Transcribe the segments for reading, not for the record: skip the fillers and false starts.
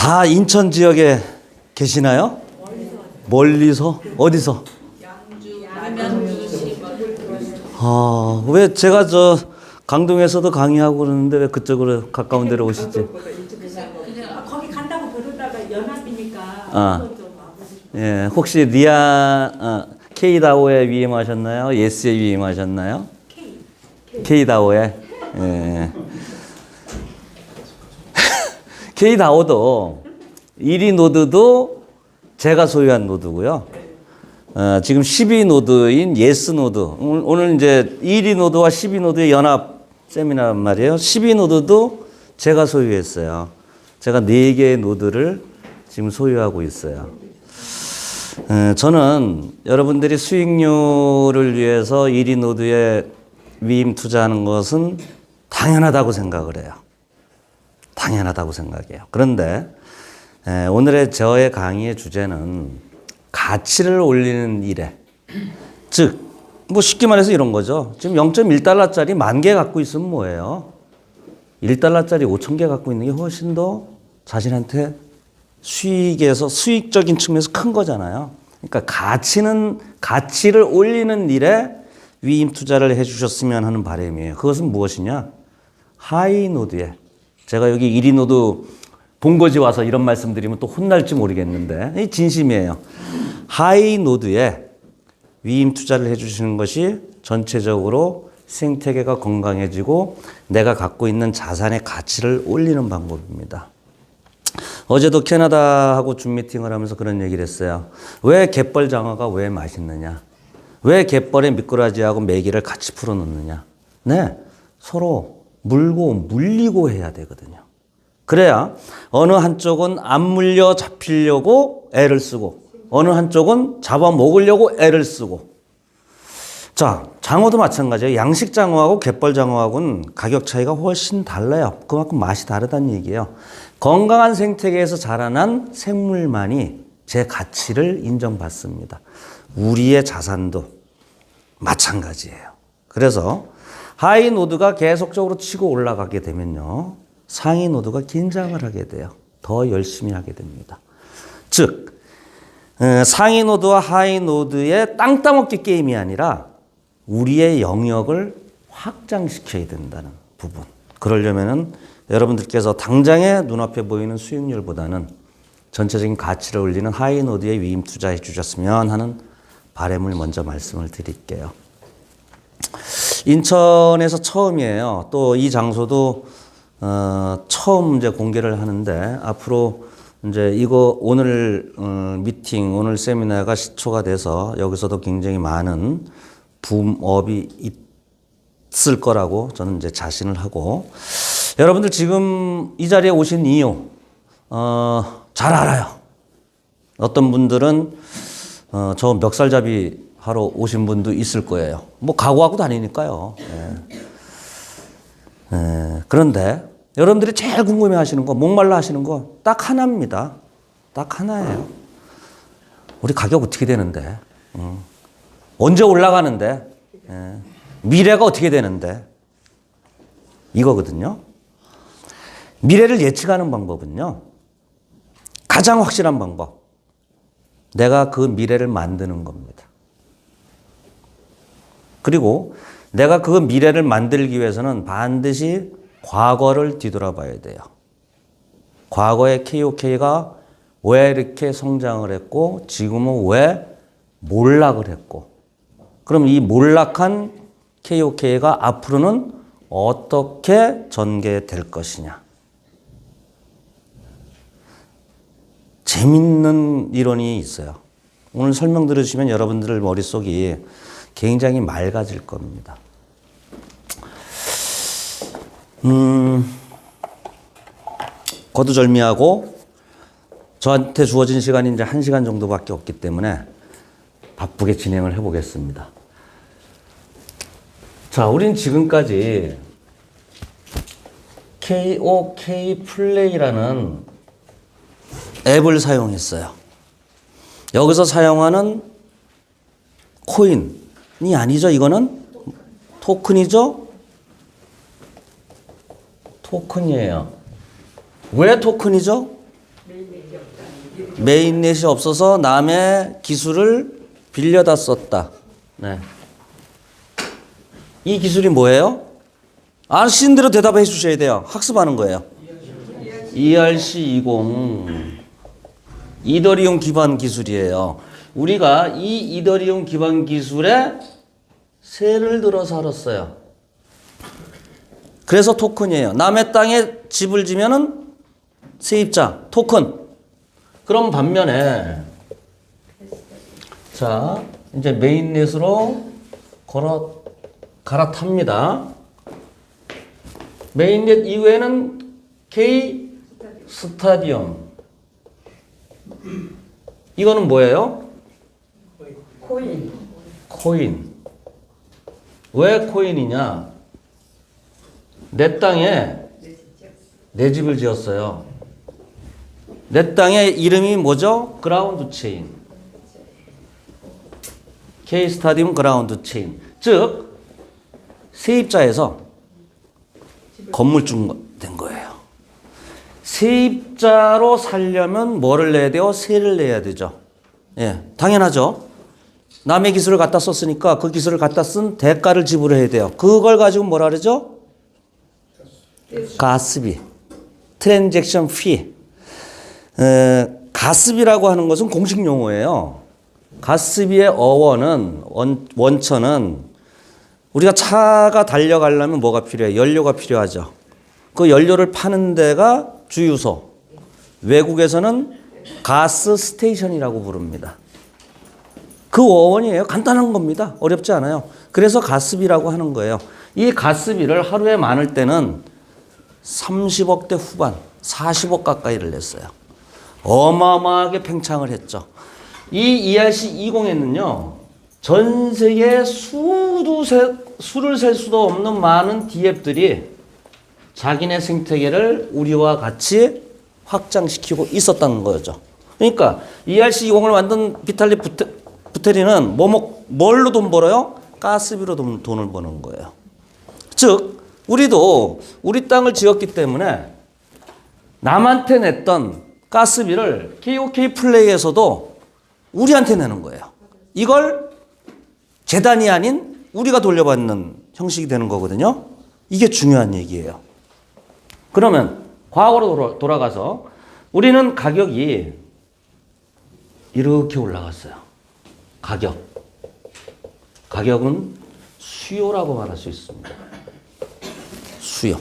다 인천 지역에 계시나요? 멀리서? 어디서? 왜 제가 저 강동에서도 강의하고 그러는데 왜 그쪽으로 가까운 데로 오시지? 거기 간다고 그러다가 연합이니까 좀 와보시고. 예, 혹시 K다오에 위임하셨나요? 예스에 위임하셨나요? K다오에. 예. K다오도 1위 노드도 제가 소유한 노드고요. 지금 12 노드인 예스 노드. 오늘 이제 1위 노드와 12 노드의 연합 세미나란 말이에요. 12 노드도 제가 소유했어요. 제가 4개의 노드를 지금 소유하고 있어요. 저는 여러분들이 수익률을 위해서 1위 노드에 위임 투자하는 것은 당연하다고 생각을 해요. 당연하다고 생각해요. 그런데 오늘의 저의 강의의 주제는 가치를 올리는 일에, 즉 뭐 쉽게 말해서 이런 거죠. 지금 0.1달러짜리 10,000개 갖고 있으면 뭐예요? 1달러짜리 5,000개 갖고 있는 게 훨씬 더 자신한테 수익에서 수익적인 측면에서 큰 거잖아요. 그러니까 가치를 올리는 일에 위임 투자를 해주셨으면 하는 바람이에요. 그것은 무엇이냐? 하이 노드에, 제가 여기 1위 노드 본거지 와서 이런 말씀 드리면 또 혼날지 모르겠는데 이 진심이에요. 하이 노드에 위임 투자를 해주시는 것이 전체적으로 생태계가 건강해지고 내가 갖고 있는 자산의 가치를 올리는 방법입니다. 어제도 캐나다하고 줌 미팅을 하면서 그런 얘기를 했어요. 왜 갯벌 장어가 왜 맛있느냐? 왜 갯벌에 미꾸라지하고 메기를 같이 풀어놓느냐? 네, 서로 물고 물리고 해야 되거든요. 그래야 어느 한쪽은 안 물려 잡히려고 애를 쓰고 어느 한쪽은 잡아먹으려고 애를 쓰고. 자, 장어도 마찬가지예요. 양식 장어하고 갯벌 장어하고는 가격 차이가 훨씬 달라요. 그만큼 맛이 다르다는 얘기예요. 건강한 생태계에서 자라난 생물만이 제 가치를 인정받습니다. 우리의 자산도 마찬가지예요. 그래서 하이 노드가 계속적으로 치고 올라가게 되면요, 상위 노드가 긴장을 하게 돼요. 더 열심히 하게 됩니다. 즉 상위 노드와 하위 노드의 땅 따먹기 게임이 아니라 우리의 영역을 확장시켜야 된다는 부분. 그러려면은 여러분들께서 당장의 눈앞에 보이는 수익률보다는 전체적인 가치를 올리는 하이 노드에 위임 투자해 주셨으면 하는 바람을 먼저 말씀을 드릴게요. 인천에서 처음이에요. 또 이 장소도 처음 이제 공개를 하는데 앞으로 이제 이거 오늘 미팅, 오늘 세미나가 시초가 돼서 여기서도 굉장히 많은 붐업이 있을 거라고 저는 이제 자신을 하고, 여러분들 지금 이 자리에 오신 이유 잘 알아요. 어떤 분들은 저 멱살잡이 하러 오신 분도 있을 거예요. 뭐 각오하고 다니니까요. 그런데 여러분들이 제일 궁금해 하시는 거, 목말라 하시는 거 딱 하나입니다. 딱 하나예요. 우리 가격 어떻게 되는데? 언제 올라가는데? 미래가 어떻게 되는데? 이거거든요. 미래를 예측하는 방법은요, 가장 확실한 방법, 내가 그 미래를 만드는 겁니다. 그리고 내가 그 미래를 만들기 위해서는 반드시 과거를 뒤돌아봐야 돼요. 과거의 KOK가 왜 이렇게 성장을 했고 지금은 왜 몰락을 했고, 그럼 이 몰락한 KOK가 앞으로는 어떻게 전개될 것이냐. 재밌는 이론이 있어요. 오늘 설명 들으시면 여러분들 머릿속이 굉장히 맑아질 겁니다. 거두절미하고 저한테 주어진 시간이 이제 1시간 정도밖에 없기 때문에 바쁘게 진행을 해보겠습니다. 자, 우린 지금까지 KOK 플레이라는 앱을 사용했어요. 여기서 사용하는 코인이 아니죠. 이거는 토큰이죠. 토큰이에요. 왜 토큰이죠? 메인넷이 없어서 남의 기술을 빌려다 썼다. 네. 이 기술이 뭐예요? 아시는 대로 대답해 주셔야 돼요. 학습하는 거예요. ERC20 이더리움 기반 기술이에요. 우리가 이 이더리움 기반 기술에 세를 들어서 알았어요. 그래서 토큰이에요. 남의 땅에 집을 지면은 세입자, 토큰. 그럼 반면에 자, 이제 메인넷으로 갈아탑니다. 메인넷 이후에는 K 스타디움. 이거는 뭐예요? 코인. 왜 코인이냐? 내 땅에 내 집을 지었어요. 내 땅의 이름이 뭐죠? 그라운드 체인. K 스타디움 그라운드 체인. 즉 세입자에서 건물주된 거예요. 세입자로 살려면 뭐를 내야 돼요? 세를 내야 되죠. 예, 당연하죠. 남의 기술을 갖다 썼으니까 그 기술을 갖다 쓴 대가를 지불해야 돼요. 그걸 가지고 뭐라 그러죠? 가스비, 트랜잭션 피. 가스비라고 하는 것은 공식 용어예요. 가스비의 어원은 원천은 우리가 차가 달려가려면 뭐가 필요해요? 연료가 필요하죠. 그 연료를 파는 데가 주유소. 외국에서는 가스 스테이션이라고 부릅니다. 그 어원이에요. 간단한 겁니다. 어렵지 않아요. 그래서 가스비라고 하는 거예요. 이 가스비를 하루에 많을 때는 30억대 후반, 40억 가까이를 냈어요. 어마어마하게 팽창을 했죠. 이 ERC20에는요, 전 세계 수를 셀 수도 없는 많은 디앱들이 자기네 생태계를 우리와 같이 확장시키고 있었다는 거죠. 그러니까 ERC20을 만든 비탈리 부테린은 뭘로 돈 벌어요? 가스비로 돈을 버는 거예요. 즉 우리도 우리 땅을 지었기 때문에 남한테 냈던 가스비를 KOK 플레이에서도 우리한테 내는 거예요. 이걸 재단이 아닌 우리가 돌려받는 형식이 되는 거거든요. 이게 중요한 얘기예요. 그러면 과거로 돌아가서 우리는 가격이 이렇게 올라갔어요. 가격은 수요라고 말할 수 있습니다. 수요.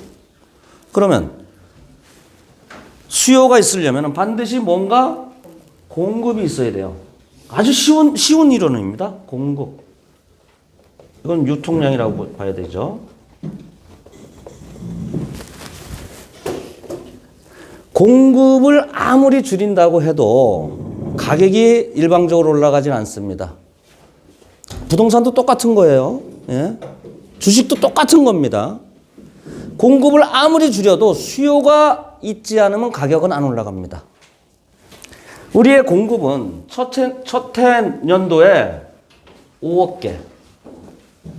그러면 수요가 있으려면 반드시 뭔가 공급이 있어야 돼요. 아주 쉬운 이론입니다. 공급. 이건 유통량이라고 봐야 되죠. 공급을 아무리 줄인다고 해도 가격이 일방적으로 올라가진 않습니다. 부동산도 똑같은 거예요. 예? 주식도 똑같은 겁니다. 공급을 아무리 줄여도 수요가 있지 않으면 가격은 안 올라갑니다. 우리의 공급은 첫 해 연도에 5억 개,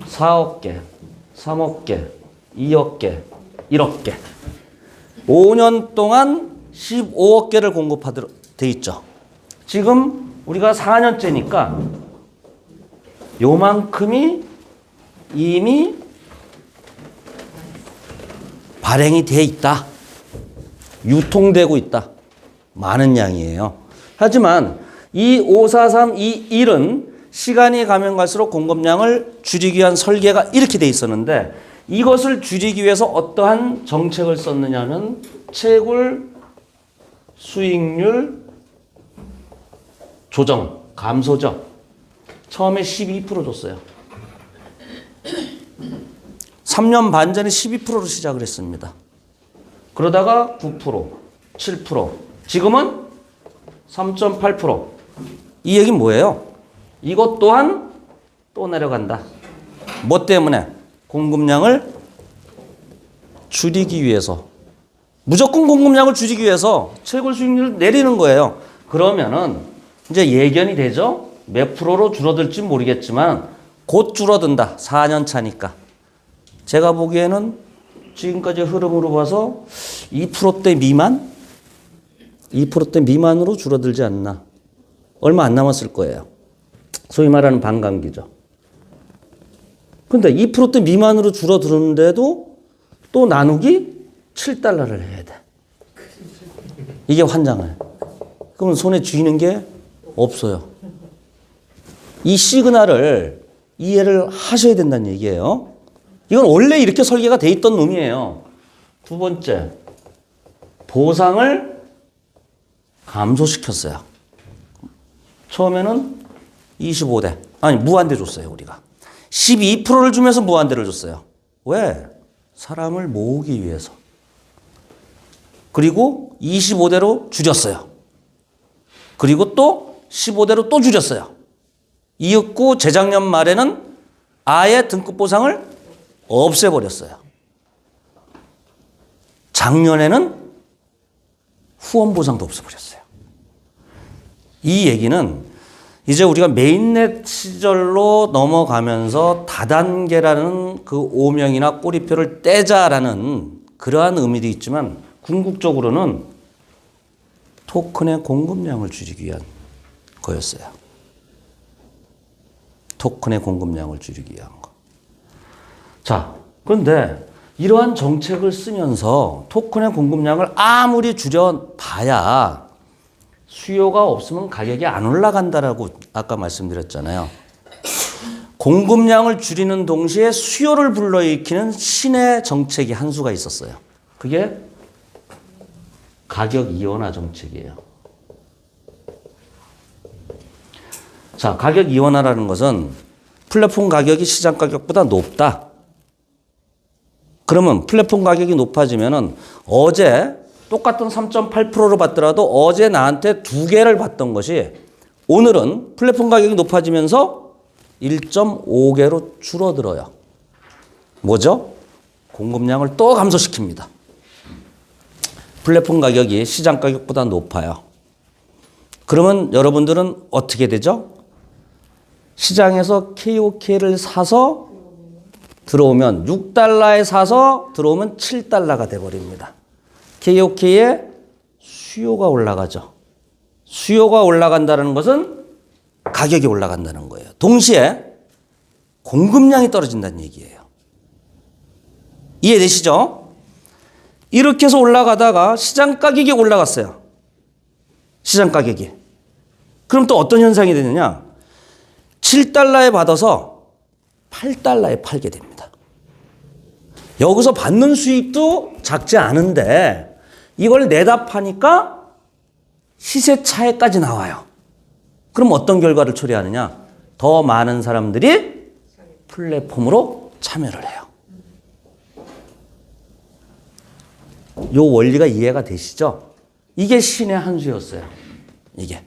4억 개, 3억 개, 2억 개, 1억 개. 5년 동안 15억 개를 공급하도록 돼 있죠. 지금 우리가 4년째니까 요만큼이 이미 발행이 돼 있다. 유통되고 있다. 많은 양이에요. 하지만 이 54321은 시간이 가면 갈수록 공급량을 줄이기 위한 설계가 이렇게 돼 있었는데 이것을 줄이기 위해서 어떠한 정책을 썼느냐면 채굴 수익률 조정, 감소죠. 처음에 12% 줬어요. 3년 반 전에 12%로 시작을 했습니다. 그러다가 9%, 7%, 지금은 3.8%. 이 얘기는 뭐예요? 이것 또한 또 내려간다. 뭐 때문에? 공급량을 줄이기 위해서. 무조건 공급량을 줄이기 위해서 채굴 수익률을 내리는 거예요. 그러면은 이제 예견이 되죠? 몇 프로로 줄어들지 모르겠지만 곧 줄어든다. 4년 차니까. 제가 보기에는 지금까지 흐름으로 봐서 2%대 미만? 2%대 미만으로 줄어들지 않나. 얼마 안 남았을 거예요. 소위 말하는 반감기죠. 근데 2%대 미만으로 줄어드는데도 또 나누기 7달러를 해야 돼. 이게 환장해. 그러면 손에 쥐는 게 없어요. 이 시그널을 이해를 하셔야 된다는 얘기예요. 이건 원래 이렇게 설계가 돼 있던 놈이에요. 두 번째, 보상을 감소시켰어요. 처음에는 25대, 아니 무한대 줬어요 우리가. 12%를 주면서 무한대를 줬어요. 왜? 사람을 모으기 위해서. 그리고 25대로 줄였어요. 그리고 또 15대로 또 줄였어요. 이윽고 재작년 말에는 아예 등급 보상을 없애버렸어요. 작년에는 후원 보상도 없애버렸어요. 이 얘기는 이제 우리가 메인넷 시절로 넘어가면서 다단계라는 그 오명이나 꼬리표를 떼자라는 그러한 의미도 있지만 궁극적으로는 토큰의 공급량을 줄이기 위한 거였어요. 토큰의 공급량을 줄이기 위한 거. 자, 그런데 이러한 정책을 쓰면서 토큰의 공급량을 아무리 줄여봐야 수요가 없으면 가격이 안 올라간다라고 아까 말씀드렸잖아요. 공급량을 줄이는 동시에 수요를 불러일으키는 신의 정책이 한 수가 있었어요. 그게 가격 이원화 정책이에요. 자, 가격 이원화라는 것은 플랫폼 가격이 시장 가격보다 높다. 그러면 플랫폼 가격이 높아지면은 어제 똑같은 3.8%를 받더라도 어제 나한테 2개를 받던 것이 오늘은 플랫폼 가격이 높아지면서 1.5개로 줄어들어요. 뭐죠? 공급량을 또 감소시킵니다. 플랫폼 가격이 시장 가격보다 높아요. 그러면 여러분들은 어떻게 되죠? 시장에서 KOK를 사서 들어오면 6달러에 사서 들어오면 7달러가 돼버립니다. KOK의 수요가 올라가죠. 수요가 올라간다는 것은 가격이 올라간다는 거예요. 동시에 공급량이 떨어진다는 얘기예요. 이해되시죠? 이렇게 해서 올라가다가 시장 가격이 올라갔어요. 시장 가격이. 그럼 또 어떤 현상이 되느냐? 7달러에 받아서 8달러에 팔게 됩니다. 여기서 받는 수익도 작지 않은데 이걸 내다 파니까 시세 차익까지 나와요. 그럼 어떤 결과를 초래하느냐? 더 많은 사람들이 플랫폼으로 참여를 해요. 이 원리가 이해가 되시죠? 이게 신의 한 수였어요. 이게.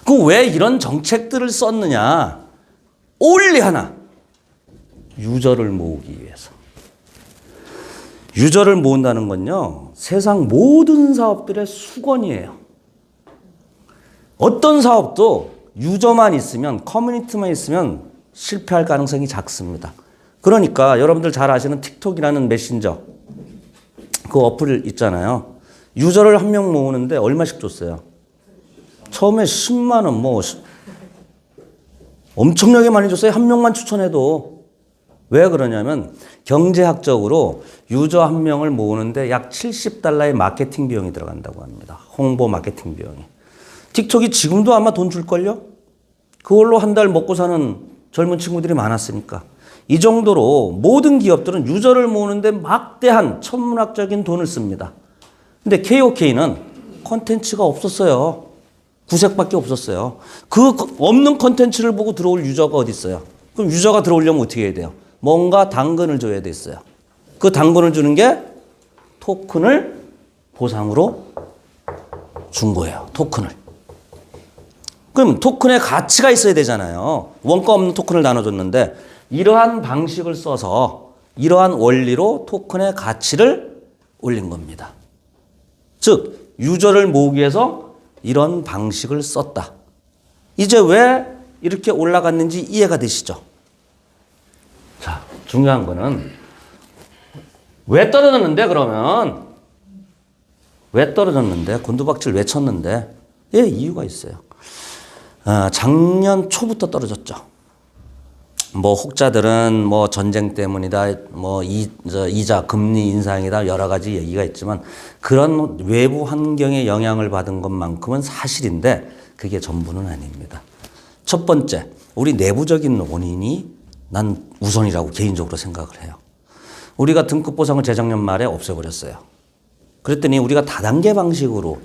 그 왜 이런 정책들을 썼느냐? 올리 하나. 유저를 모으기 위해서. 유저를 모은다는 건요, 세상 모든 사업들의 수건이에요. 어떤 사업도 유저만 있으면, 커뮤니티만 있으면 실패할 가능성이 작습니다. 그러니까 여러분들 잘 아시는 틱톡이라는 메신저, 그 어플 있잖아요. 유저를 한 명 모으는데 얼마씩 줬어요? 처음에 10만 원, 엄청나게 많이 줬어요. 한 명만 추천해도. 왜 그러냐면 경제학적으로 유저 한 명을 모으는데 약 70달러의 마케팅 비용이 들어간다고 합니다. 홍보 마케팅 비용이. 틱톡이 지금도 아마 돈 줄걸요? 그걸로 한 달 먹고 사는 젊은 친구들이 많았으니까. 이 정도로 모든 기업들은 유저를 모으는데 막대한 천문학적인 돈을 씁니다. 근데 KOK는 콘텐츠가 없었어요. 구색밖에 없었어요. 그 없는 콘텐츠를 보고 들어올 유저가 어디 있어요? 그럼 유저가 들어오려면 어떻게 해야 돼요? 뭔가 당근을 줘야 됐어요. 그 당근을 주는 게 토큰을 보상으로 준 거예요. 토큰을. 그럼 토큰의 가치가 있어야 되잖아요. 원가 없는 토큰을 나눠줬는데 이러한 방식을 써서 이러한 원리로 토큰의 가치를 올린 겁니다. 즉 유저를 모으기 위해서 이런 방식을 썼다. 이제 왜 이렇게 올라갔는지 이해가 되시죠? 자, 중요한 거는 왜 떨어졌는데 그러면? 왜 떨어졌는데? 곤두박질 왜 쳤는데? 예, 이유가 있어요. 작년 초부터 떨어졌죠. 뭐 혹자들은 뭐 전쟁 때문이다, 뭐 이자 금리 인상이다 여러 가지 얘기가 있지만 그런 외부 환경의 영향을 받은 것만큼은 사실인데 그게 전부는 아닙니다. 첫 번째, 우리 내부적인 원인이 난 우선이라고 개인적으로 생각을 해요. 우리가 등급 보상을 재작년 말에 없애버렸어요. 그랬더니 우리가 다단계 방식으로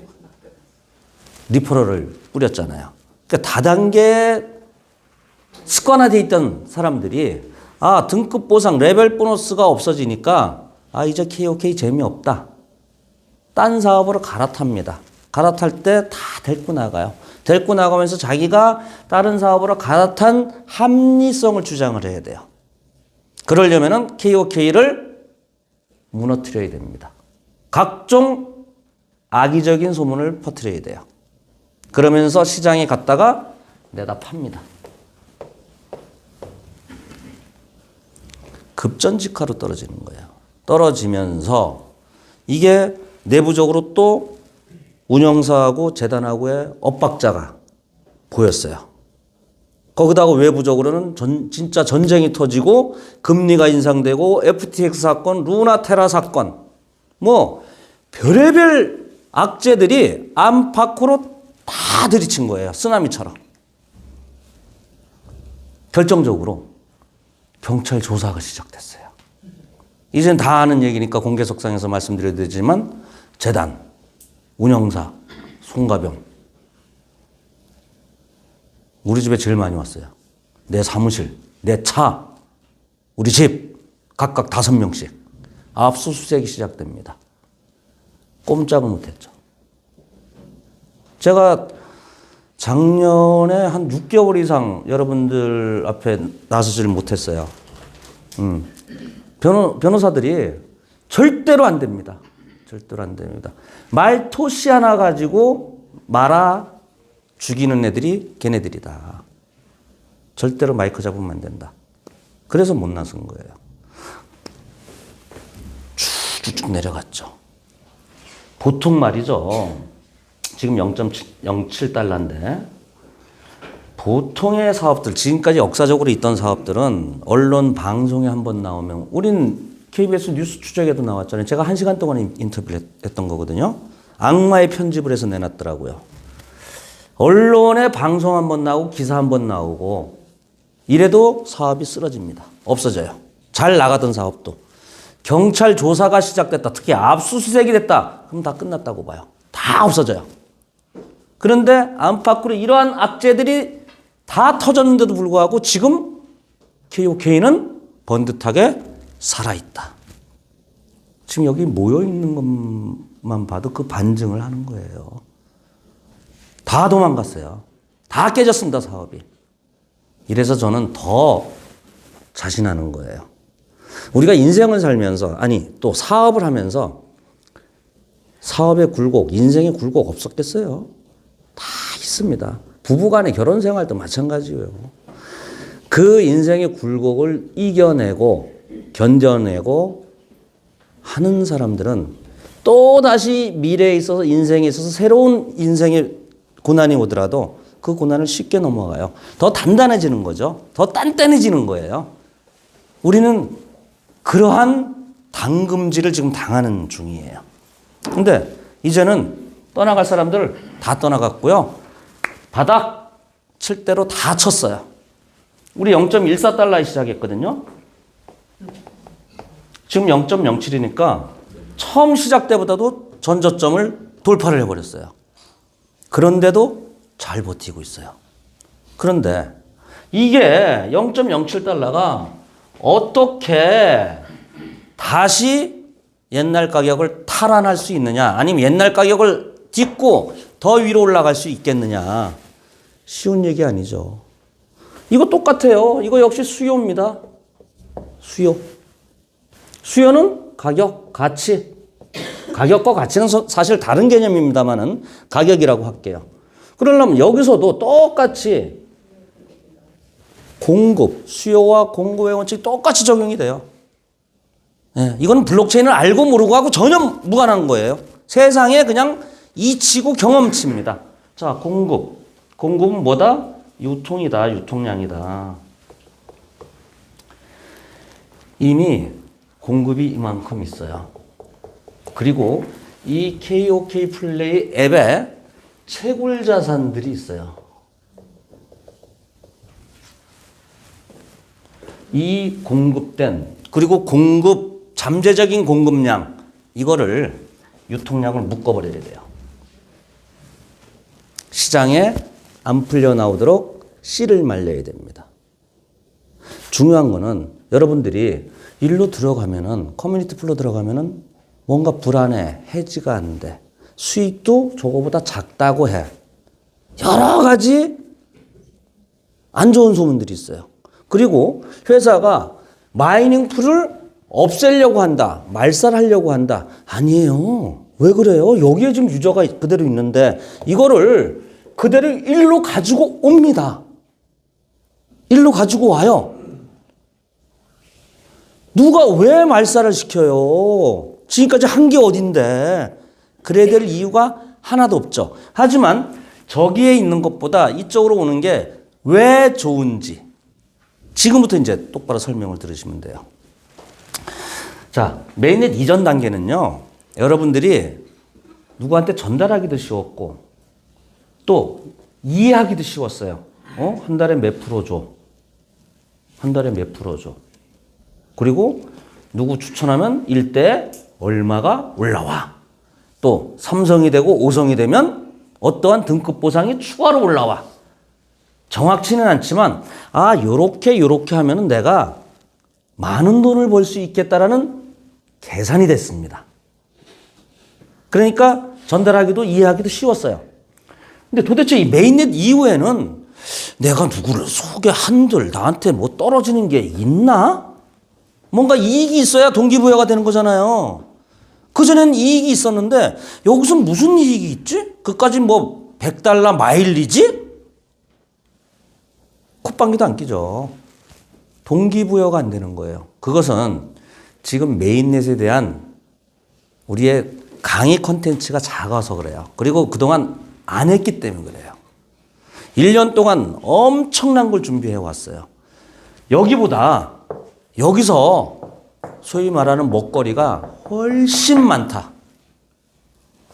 리퍼럴을 뿌렸잖아요. 그러니까 다단계 습관화되어 있던 사람들이 등급 보상 레벨 보너스가 없어지니까 이제 KOK 재미없다. 딴 사업으로 갈아탑니다. 갈아탈 때 다 데리고 나가요. 데리고 나가면서 자기가 다른 사업으로 갈아탄 합리성을 주장을 해야 돼요. 그러려면은 KOK를 무너뜨려야 됩니다. 각종 악의적인 소문을 퍼뜨려야 돼요. 그러면서 시장에 갔다가 내다 팝니다. 급전직하로 떨어지는 거예요. 떨어지면서 이게 내부적으로 또 운영사하고 재단하고의 엇박자가 보였어요. 거기다가 외부적으로는 진짜 전쟁이 터지고 금리가 인상되고 FTX 사건, 루나테라 사건 뭐 별의별 악재들이 안팎으로 다 들이친 거예요. 쓰나미처럼. 결정적으로 경찰 조사가 시작됐어요. 이젠 다 아는 얘기니까 공개석상에서 말씀드려야 되지만 재단, 운영사, 송가병 우리 집에 제일 많이 왔어요. 내 사무실, 내 차, 우리 집 각각 5명씩 압수수색이 시작됩니다. 꼼짝을 못했죠. 제가 작년에 한 6개월 이상 여러분들 앞에 나서지를 못했어요. 변호사들이 절대로 안 됩니다. 절대로 안 됩니다. 말토시 하나 가지고 말아 죽이는 애들이 걔네들이다. 절대로 마이크 잡으면 안 된다. 그래서 못 나선 거예요. 쭉쭉 내려갔죠. 보통 말이죠. 지금 0.07달러인데 보통의 사업들, 지금까지 역사적으로 있던 사업들은 언론 방송에 한번 나오면 우린 KBS 뉴스 추적에도 나왔잖아요. 제가 1시간 동안 인터뷰를 했던 거거든요. 악마의 편집을 해서 내놨더라고요. 언론에 방송 한번 나오고 기사 한번 나오고 이래도 사업이 쓰러집니다. 없어져요. 잘 나가던 사업도. 경찰 조사가 시작됐다. 특히 압수수색이 됐다. 그럼 다 끝났다고 봐요. 다 없어져요. 그런데 안팎으로 이러한 악재들이 다 터졌는데도 불구하고 지금 KOK는 번듯하게 살아있다. 지금 여기 모여있는 것만 봐도 그 반증을 하는 거예요. 다 도망갔어요. 다 깨졌습니다, 사업이. 이래서 저는 더 자신하는 거예요. 우리가 인생을 살면서, 또 사업을 하면서 사업의 굴곡, 인생의 굴곡 없었겠어요? 다 있습니다. 부부간의 결혼 생활도 마찬가지예요. 그 인생의 굴곡을 이겨내고 견뎌내고 하는 사람들은 또 다시 미래에 있어서 인생에 있어서 새로운 인생의 고난이 오더라도 그 고난을 쉽게 넘어가요. 더 단단해지는 거죠. 더 단단해지는 거예요. 우리는 그러한 당금질을 지금 당하는 중이에요. 근데 이제는 떠나갈 사람들 다 떠나갔고요. 바닥 칠 대로 다 쳤어요. 우리 0.14달러에 시작했거든요. 지금 0.07이니까 처음 시작 때보다도 전저점을 돌파를 해버렸어요. 그런데도 잘 버티고 있어요. 그런데 이게 0.07달러가 어떻게 다시 옛날 가격을 탈환할 수 있느냐, 아니면 옛날 가격을 딛고 더 위로 올라갈 수 있겠느냐. 쉬운 얘기 아니죠. 이거 똑같아요. 이거 역시 수요입니다. 수요. 수요는 가격, 가치. 가격과 가치는 사실 다른 개념입니다만은 가격이라고 할게요. 그러려면 여기서도 똑같이 공급, 수요와 공급의 원칙이 똑같이 적용이 돼요. 예, 이거는 블록체인을 알고 모르고 하고 전혀 무관한 거예요. 세상에 그냥 이치고 경험치입니다. 자, 공급. 공급은 뭐다? 유통이다. 유통량이다. 이미 공급이 이만큼 있어요. 그리고 이 KOK 플레이 앱에 채굴 자산들이 있어요. 이 공급된, 그리고 공급, 잠재적인 공급량, 이거를 유통량을 묶어버려야 돼요. 시장에 안 풀려 나오도록 씨를 말려야 됩니다. 중요한 거는 여러분들이 일로 들어가면은, 커뮤니티 풀로 들어가면은 뭔가 불안해, 해지가 안 돼. 수익도 저거보다 작다고 해. 여러 가지 안 좋은 소문들이 있어요. 그리고 회사가 마이닝 풀을 없애려고 한다. 말살하려고 한다. 아니에요. 왜 그래요? 여기에 지금 유저가 그대로 있는데 이거를 그대로 일로 가지고 옵니다. 일로 가지고 와요. 누가 왜 말살을 시켜요? 지금까지 한 게 어딘데. 그래야 될 이유가 하나도 없죠. 하지만 저기에 있는 것보다 이쪽으로 오는 게 왜 좋은지 지금부터 이제 똑바로 설명을 들으시면 돼요. 자, 메인넷 이전 단계는요, 여러분들이 누구한테 전달하기도 쉬웠고 또 이해하기도 쉬웠어요. 한 달에 몇 프로 줘. 한 달에 몇 프로 줘. 그리고 누구 추천하면 일대에 얼마가 올라와. 또 3성이 되고 5성이 되면 어떠한 등급 보상이 추가로 올라와. 정확치는 않지만 요렇게 하면은 내가 많은 돈을 벌 수 있겠다라는 계산이 됐습니다. 그러니까 전달하기도 이해하기도 쉬웠어요. 근데 도대체 이 메인넷 이후에는 내가 누구를 소개한들 나한테 뭐 떨어지는 게 있나? 뭔가 이익이 있어야 동기부여가 되는 거잖아요. 그전에는 이익이 있었는데 여기서 무슨 이익이 있지? 그까지 뭐 $100 마일리지? 콧방귀도 안 끼죠. 동기부여가 안 되는 거예요. 그것은 지금 메인넷에 대한 우리의 강의 컨텐츠가 작아서 그래요. 그리고 그동안 안 했기 때문에 그래요. 1년 동안 엄청난 걸 준비해 왔어요. 여기보다 여기서 소위 말하는 먹거리가 훨씬 많다.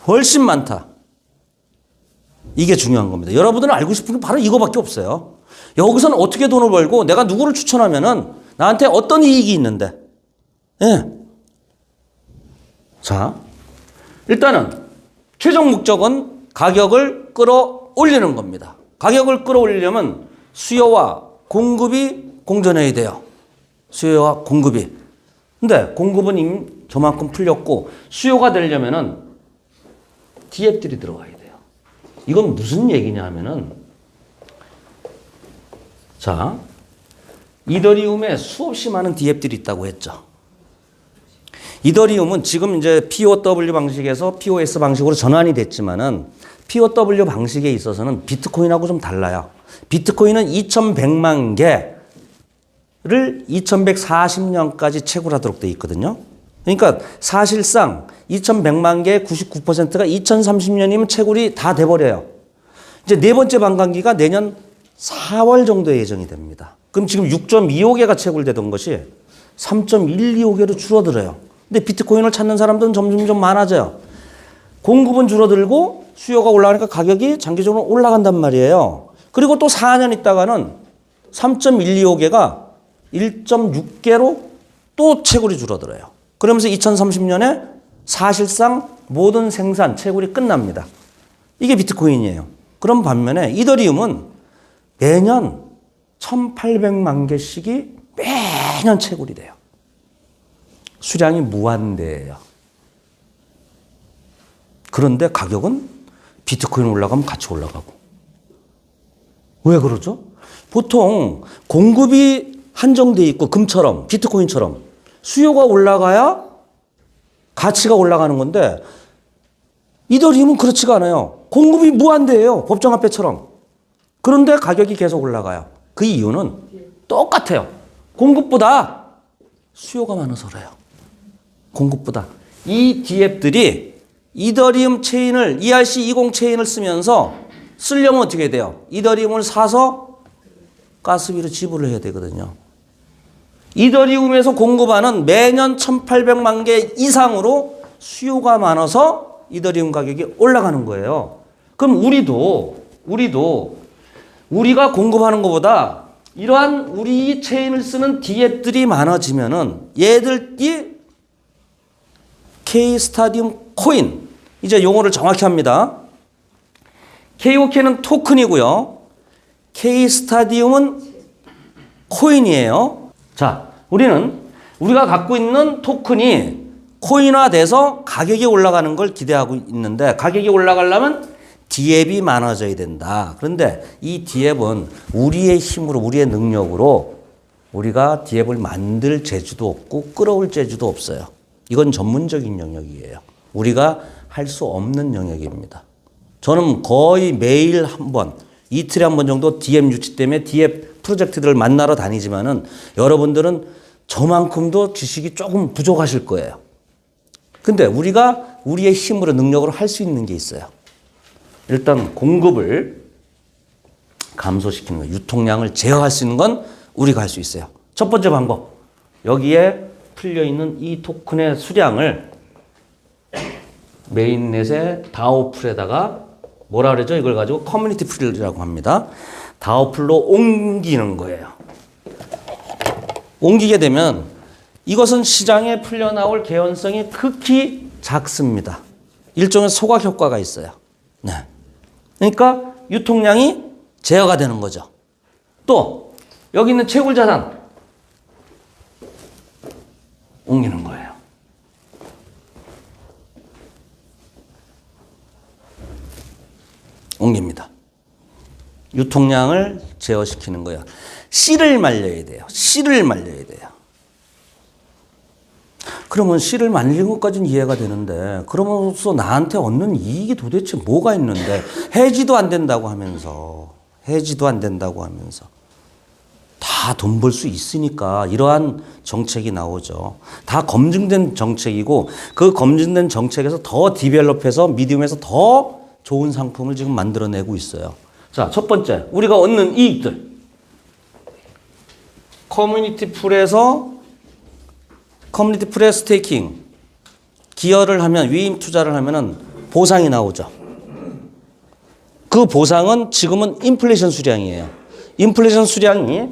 훨씬 많다. 이게 중요한 겁니다. 여러분들은 알고 싶은 게 바로 이거밖에 없어요. 여기서는 어떻게 돈을 벌고 내가 누구를 추천하면은 나한테 어떤 이익이 있는데. 예. 자, 일단은 최종 목적은 가격을 끌어올리는 겁니다. 가격을 끌어올리려면 수요와 공급이 공존해야 돼요. 수요와 공급이. 근데 공급은 이미 저만큼 풀렸고 수요가 되려면은 디앱들이 들어가야 돼요. 이건 무슨 얘기냐 하면은 자, 이더리움에 수없이 많은 디앱들이 있다고 했죠. 이더리움은 지금 이제 POW 방식에서 POS 방식으로 전환이 됐지만은 POW 방식에 있어서는 비트코인하고 좀 달라요. 비트코인은 2100만 개를 2140년까지 채굴하도록 돼 있거든요. 그러니까 사실상 2100만 개의 99%가 2030년이면 채굴이 다 돼버려요. 이제 네 번째 반감기가 내년 4월 정도에 예정이 됩니다. 그럼 지금 6.25개가 채굴되던 것이 3.125개로 줄어들어요. 근데 비트코인을 찾는 사람들은 점점 많아져요. 공급은 줄어들고 수요가 올라가니까 가격이 장기적으로 올라간단 말이에요. 그리고 또 4년 있다가는 3.125개가 1.6개로 또 채굴이 줄어들어요. 그러면서 2030년에 사실상 모든 생산, 채굴이 끝납니다. 이게 비트코인이에요. 그런 반면에 이더리움은 매년 1800만 개씩이 매년 채굴이 돼요. 수량이 무한대예요. 그런데 가격은 비트코인 올라가면 같이 올라가고. 왜 그러죠? 보통 공급이 한정돼 있고 금처럼 비트코인처럼 수요가 올라가야 가치가 올라가는 건데 이더리움은 그렇지가 않아요. 공급이 무한대예요. 법정화폐처럼. 그런데 가격이 계속 올라가요. 그 이유는 똑같아요. 공급보다 수요가 많아서 그래요. 공급보다. 이 디앱들이 이더리움 체인을 ERC20 체인을 쓰면서 쓰려면 어떻게 돼요? 이더리움을 사서 가스비로 지불을 해야 되거든요. 이더리움에서 공급하는 매년 1,800만 개 이상으로 수요가 많아서 이더리움 가격이 올라가는 거예요. 그럼 우리가 공급하는 것보다 이러한 우리 체인을 쓰는 디앱들이 많아지면은 얘들이 K-스타디움 코인, 이제 용어를 정확히 합니다. KOK는 토큰이고요. K-스타디움은 코인이에요. 자, 우리가 갖고 있는 토큰이 코인화돼서 가격이 올라가는 걸 기대하고 있는데, 가격이 올라가려면 디앱이 많아져야 된다. 그런데 이 디앱은 우리의 힘으로, 우리의 능력으로 우리가 디앱을 만들 재주도 없고 끌어올 재주도 없어요. 이건 전문적인 영역이에요. 우리가 할 수 없는 영역입니다. 저는 거의 매일 한 번, 이틀에 한 번 정도 디앱 유치 때문에 디앱 프로젝트들을 만나러 다니지만은 여러분들은 저만큼도 지식이 조금 부족하실 거예요. 근데 우리가 우리의 힘으로, 능력으로 할 수 있는 게 있어요. 일단 공급을 감소시키는 거예요. 유통량을 제어할 수 있는 건 우리가 할 수 있어요. 첫 번째 방법. 여기에 풀려있는 이 토큰의 수량을 메인넷의 다오풀에다가 뭐라 그러죠? 이걸 가지고 커뮤니티 풀이라고 합니다. 다오풀로 옮기는 거예요. 옮기게 되면 이것은 시장에 풀려나올 개연성이 극히 작습니다. 일종의 소각 효과가 있어요. 네. 그러니까 유통량이 제어가 되는 거죠. 또 여기 있는 채굴 자산 옮기는 거예요. 옮깁니다. 유통량을 제어시키는 거예요. 씨를 말려야 돼요. 씨를 말려야 돼요. 그러면 씨를 말리는 것까지는 이해가 되는데, 그러면서 나한테 얻는 이익이 도대체 뭐가 있는데, 해지도 안 된다고 하면서 다 돈 벌 수 있으니까 이러한 정책이 나오죠. 다 검증된 정책이고, 그 검증된 정책에서 더 디벨롭해서 미디움에서 더 좋은 상품을 지금 만들어내고 있어요. 자, 첫 번째, 우리가 얻는 이익들. 커뮤니티 풀에 스테이킹, 기여를 하면, 위임 투자를 하면은 보상이 나오죠. 그 보상은 지금은 인플레이션 수량이에요. 인플레이션 수량이,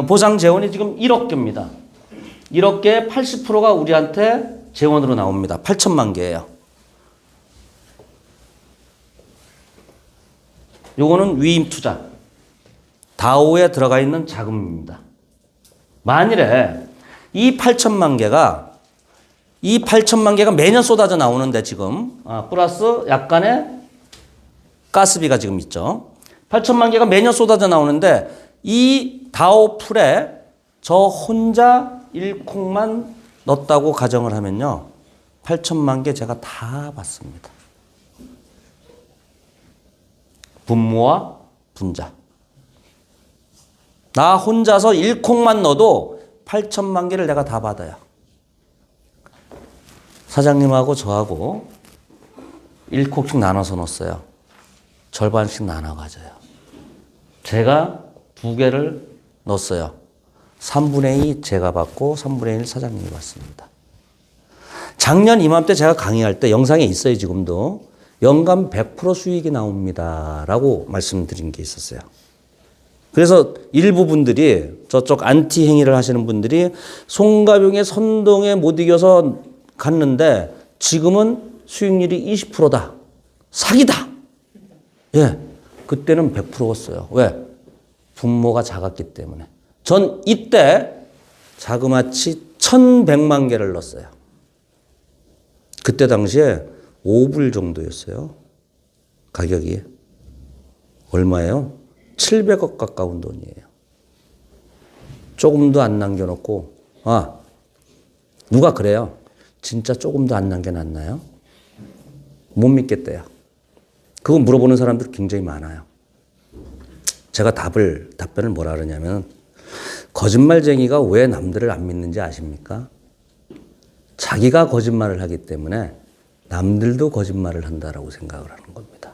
보상 재원이 지금 1억 개입니다. 1억 개의 80%가 우리한테 재원으로 나옵니다. 8천만 개예요. 요거는 위임 투자. 다오에 들어가 있는 자금입니다. 만일에 이 8천만 개가 매년 쏟아져 나오는데 지금, 플러스 약간의 가스비가 지금 있죠. 8천만 개가 매년 쏟아져 나오는데 이 다오 풀에 저 혼자 1콩만 넣었다고 가정을 하면요. 8천만 개 제가 다 받습니다. 분모와 분자. 나 혼자서 1콩만 넣어도 8천만 개를 내가 다 받아요. 사장님하고 저하고 1콩씩 나눠서 넣었어요. 절반씩 나눠 가져요. 제가 2개를 넣었어요. 3분의 2 제가 받고 3분의 1 사장님이 받습니다. 작년 이맘때 제가 강의할 때 영상에 있어요. 지금도. 연간 100% 수익이 나옵니다. 라고 말씀드린 게 있었어요. 그래서 일부 분들이, 저쪽 안티 행위를 하시는 분들이 송가병의 선동에 못 이겨서 갔는데 지금은 수익률이 20%다. 사기다. 예. 그때는 100%였어요. 왜? 분모가 작았기 때문에. 전 이때 자그마치 1,100만 개를 넣었어요. 그때 당시에 5불 정도였어요. 가격이. 얼마예요? 700억 가까운 돈이에요. 조금도 안 남겨놓고, 누가 그래요? 진짜 조금도 안 남겨놨나요? 못 믿겠대요. 그거 물어보는 사람들 굉장히 많아요. 제가 답변을 뭐라 그러냐면, 거짓말쟁이가 왜 남들을 안 믿는지 아십니까? 자기가 거짓말을 하기 때문에 남들도 거짓말을 한다라고 생각을 하는 겁니다.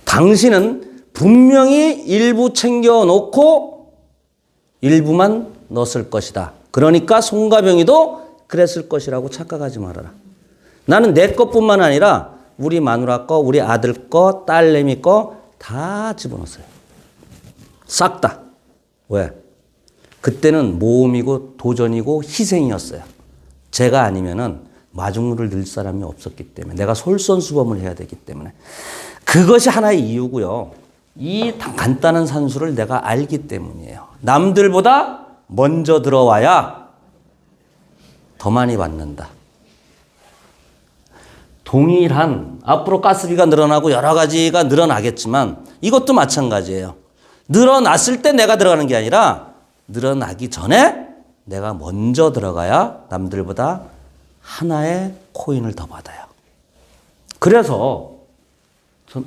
당신은 분명히 일부 챙겨놓고 일부만 넣었을 것이다. 그러니까 송가병이도 그랬을 것이라고 착각하지 말아라. 나는 내 것뿐만 아니라 우리 마누라 거, 우리 아들 거, 딸내미 거 다 집어넣었어요. 싹 다. 왜? 그때는 모험이고 도전이고 희생이었어요. 제가 아니면은 마중물을 늘 사람이 없었기 때문에, 내가 솔선수범을 해야 되기 때문에. 그것이 하나의 이유고요. 이 간단한 산수를 내가 알기 때문이에요. 남들보다 먼저 들어와야 더 많이 받는다. 동일한, 앞으로 가스비가 늘어나고 여러 가지가 늘어나겠지만 이것도 마찬가지예요. 늘어났을 때 내가 들어가는 게 아니라 늘어나기 전에 내가 먼저 들어가야 남들보다 하나의 코인을 더 받아요. 그래서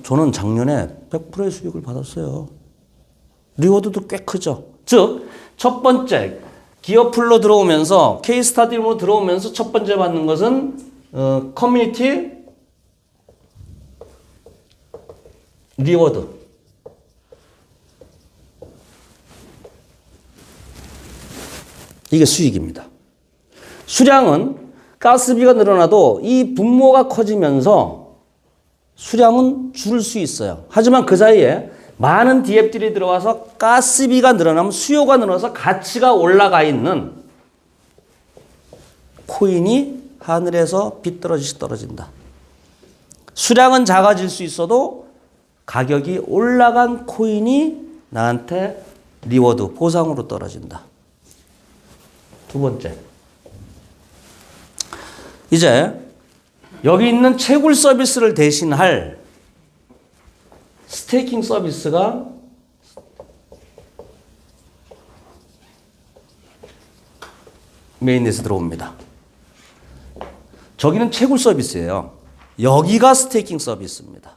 저는 작년에 100%의 수익을 받았어요. 리워드도 꽤 크죠. 즉, 첫 번째, 기어풀로 들어오면서, K스타디움으로 들어오면서 첫 번째 받는 것은 커뮤니티 리워드. 이게 수익입니다. 수량은 가스비가 늘어나도 이 분모가 커지면서 수량은 줄을 수 있어요. 하지만 그 사이에 많은 DF들이 들어와서 가스비가 늘어나면 수요가 늘어나서 가치가 올라가 있는 코인이 하늘에서 비떨어지듯이 떨어진다. 수량은 작아질 수 있어도 가격이 올라간 코인이 나한테 리워드, 보상으로 떨어진다. 두 번째. 이제 여기 있는 채굴 서비스를 대신할 스테이킹 서비스가 메인넷에 들어옵니다. 저기는 채굴 서비스예요. 여기가 스테이킹 서비스입니다.